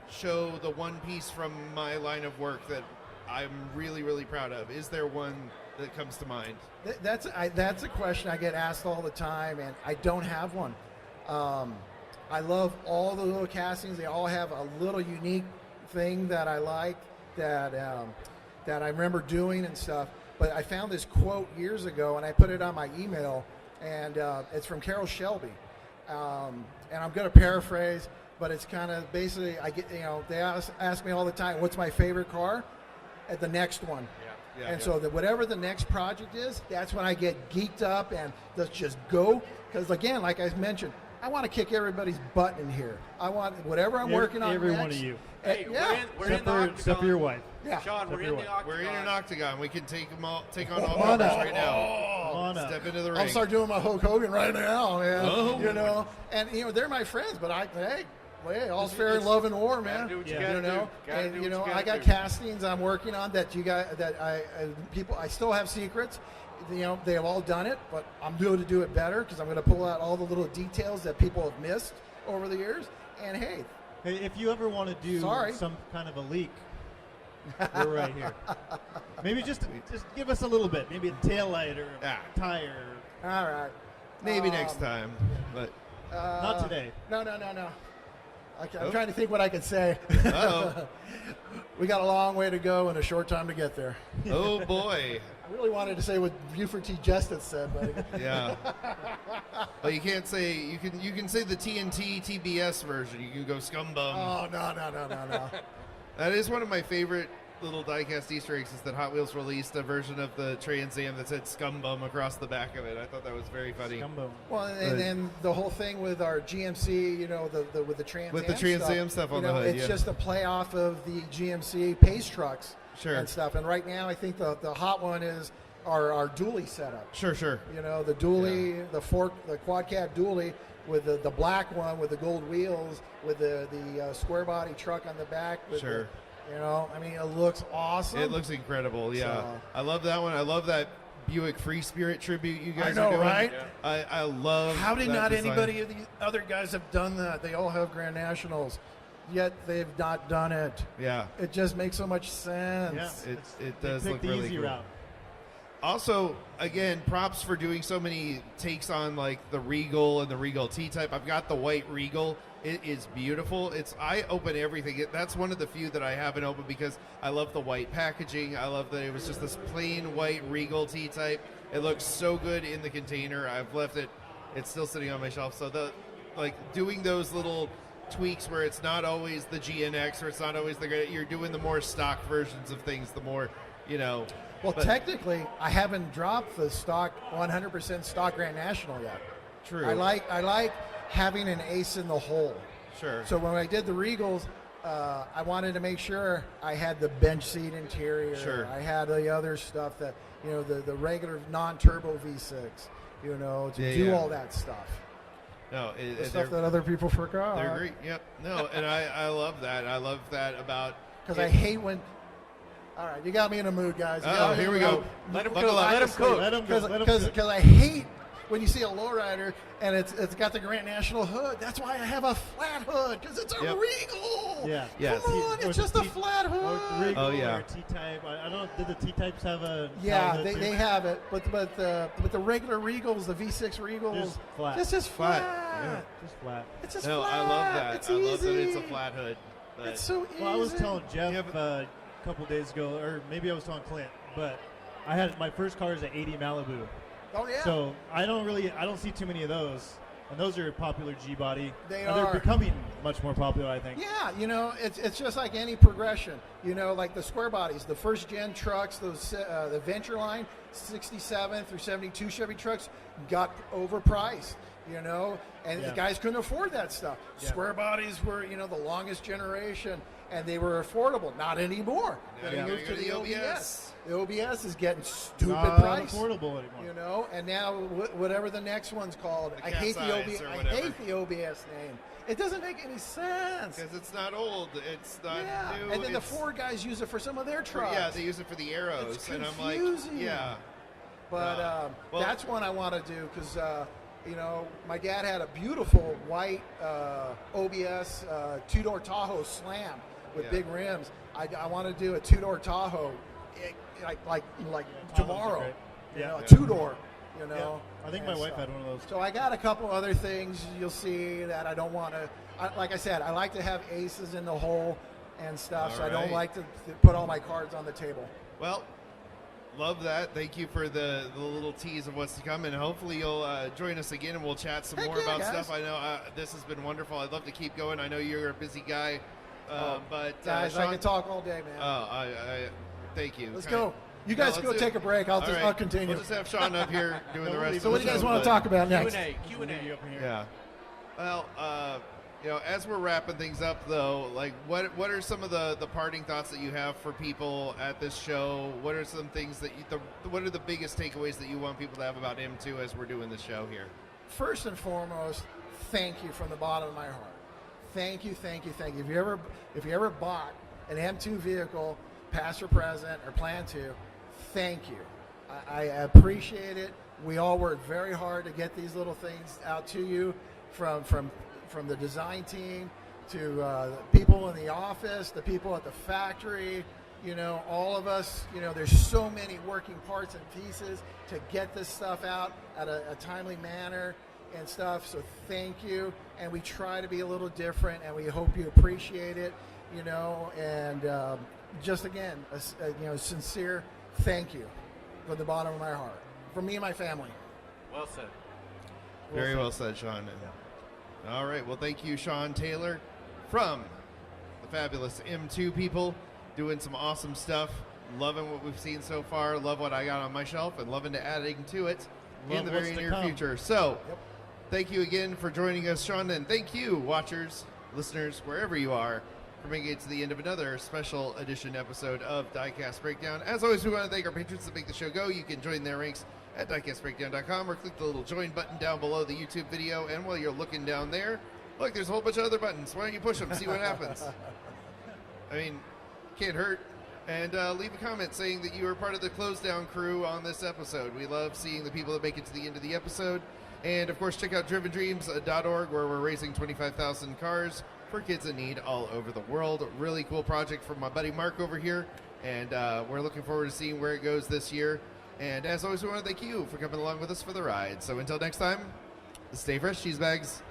show the one piece from my line of work that I'm really, really proud of, is there one that comes to mind? That's a question I get asked all the time, and I don't have one. I love all the little castings. They all have a little unique thing that I like that I remember doing and stuff. But I found this quote years ago, and I put it on my email, and it's from Carol Shelby. And I'm going to paraphrase, but it's kind of basically, they ask me all the time, what's my favorite car? At the next one. So whatever the next project is, that's when I get geeked up and let's just go. Because again, like I mentioned, I want to kick everybody's butt in here. I want whatever I'm working on every next. one of you. Hey, we're in the octagon. Except for your wife. Yeah. Sean, we're in the octagon. We're in an octagon. We can take on all Come on numbers up. right now. Come on up. Step into the I'll ring. start doing my Hulk Hogan right now, man. Oh. You know, and they're my friends, but hey, all's fair in love and war, man. do what you You gotta know, do. Gotta and do you what know, you I gotta got do. castings I'm working on that I still have secrets. You know, they have all done it, but I'm doing to do it better because I'm going to pull out all the little details that people have missed over the years. And hey, If you ever want to do some kind of a leak, we're right here. Maybe just give us a little bit. Maybe a tail light or a tire. all right. Maybe next time, but Not today. No. I'm trying to think what I could say. Uh-oh. We got a long way to go and a short time to get there. Oh boy. I really wanted to say what Buford T. Justice said, but Yeah. But you can't say you can say the TNT TBS version. You can go scumbum. oh no. That is one of my favorite little diecast Easter eggs is that Hot Wheels released a version of the Trans Am that said scumbum across the back of it. I thought that was very funny. Gumbo. Well, and then the whole thing with our GMC, you know, with the Trans With Am the Trans Am stuff on you the know, hood, it's yeah. just a play off of the GMC pace trucks Sure. and stuff. And right now, I think the hot one is our dually setup. Sure. You know, the dually, the quad cab dually with the black one with the gold wheels with the square body truck on the back. With Sure. You know, I mean, it looks awesome. It looks incredible, yeah. So- I love that one. I love that Buick Free Spirit tribute you guys I know, are doing. right? I love How did that not design. anybody of the other guys have done that? They all have Grand Nationals, yet they've not done it. Yeah. It just makes so much sense. Yeah. It does Pick look the really easy cool. route. Also, again, props for doing so many takes on like the Regal and the Regal T-Type. I've got the white Regal. It is beautiful. I open everything. That's one of the few that I haven't opened because I love the white packaging. I love that it was just this plain white Regal T-Type. It looks so good in the container. I've left it. It's still sitting on my shelf. So doing those little tweaks where it's not always the GNX or it's not always you're doing the more stock versions of things, the more, you know. Well, but- technically, I haven't dropped the stock 100% stock Grand National yet. True. I like having an ace in the hole. Sure. So when I did the Regals, I wanted to make sure I had the bench seat interior. Sure. I had the other stuff that, you know, the regular non-turbo V6, you know, to do all that stuff. No, The stuff that other people forgot. they're great. Yep. No, and I love that. I love that about Because I hate when All right, you got me in a mood, guys. You Oh, got me here in we a go. mood. Let him Buckle cook. up. Let him cook. Let him go. Let him cook. Because I hate when you see a lowrider and it's got the Grand National hood. That's why I have a flat hood, because it's a Yep. Regal. Yeah. Yes. Come on, Or it's the just a T- flat Or hood. Regal Oh, yeah. or T-type. I don't know. Did the T-types have a? Yeah, hood they too? have it, but the regular Regals, the V6 Regals, Just flat. it's just flat. Flat. Just flat. It's just No, flat. I love that. It's I easy. love that it's a flat hood. But It's so easy. Well, I was telling Jeff Yeah, but- a couple days ago, or maybe I was telling Clint, but I had my first car is an '80 Malibu. Oh yeah. So I don't see too many of those, and those are popular G-body. They and are. They're becoming much more popular, I think. Yeah, it's just like any progression. Like the square bodies, the first gen trucks, those the Venture line, 67 through 72 Chevy trucks got overpriced. And the Yeah. guys couldn't afford that stuff. Yeah. Square bodies were, the longest generation, and they were affordable. Not anymore. Now They you moved gotta to go the to the OBS. The OBS is getting stupid Not price. affordable anymore. And now whatever the next one's called, The I hate cat's the eyes OBS. or I whatever. hate the OBS name. It doesn't make any sense. because it's not old, it's not Yeah, new. and then the it's- Ford guys use it for some of their trucks. Yeah, they use it for the arrows, It's and I'm like, confusing. yeah. But well- that's one I want to do because my dad had a beautiful white OBS two-door Tahoe Slam with Yeah. big rims. I want to do a two-door Tahoe, like Tahoes are tomorrow. great. Yeah. A two-door. Yeah. I think my and wife stuff. had one of those. So I got a couple other things you'll see that I don't want to. Like I said, I like to have aces in the hole and stuff. So I don't Alright. like to put all my cards on the table. Well, love that. Thank you for the little tease of what's to come, and hopefully you'll join us again and we'll chat some Heck more yeah, about guys. stuff. I know this has been wonderful. I'd love to keep going. I know you're a busy guy, but Guys, I Sean, can talk all day, man. I thank you. Let's Kinda- go. You No, guys let's go do take it. a break. All right. I'll continue. We'll just have Sean up here doing the rest. So of what the do you guys show, want but- to talk about next? Q&A. Yeah. Well, as we're wrapping things up, though, like what are some of the parting thoughts that you have for people at this show? What are some things that what are the biggest takeaways that you want people to have about M2 as we're doing this show here? First and foremost, thank you from the bottom of my heart. Thank you, thank you, thank you. If you ever bought an M2 vehicle, past or present, or plan to, thank you. I appreciate it. We all work very hard to get these little things out to you, from the design team to the people in the office, the people at the factory. All of us. There's so many working parts and pieces to get this stuff out at a timely manner and stuff. So thank you. And we try to be a little different, and we hope you appreciate it. And just again, a sincere thank you from the bottom of my heart, from me and my family. Well said. Very well said, Sean. All right. Well, thank you, Sean Taylor, from the fabulous M2 people, doing some awesome stuff. Loving what we've seen so far. Love what I got on my shelf, and loving to adding to it in Love the what's very to near come. future. So, thank you again for joining us, Sean, and thank you, watchers, listeners, wherever you are, for making it to the end of another special edition episode of Diecast Breakdown. As always, we want to thank our patrons that make the show go. You can join their ranks at diecastbreakdown.com or click the little join button down below the YouTube video. And while you're looking down there, look, there's a whole bunch of other buttons. Why don't you push them, see what happens? I mean, can't hurt. And leave a comment saying that you are part of the close down crew on this episode. We love seeing the people that make it to the end of the episode. And of course, check out drivendreams.org, where we're raising 25,000 cars for kids in need all over the world. Really cool project from my buddy Mark over here. And we're looking forward to seeing where it goes this year. And as always, we want to thank you for coming along with us for the ride. So until next time, stay fresh, cheese bags.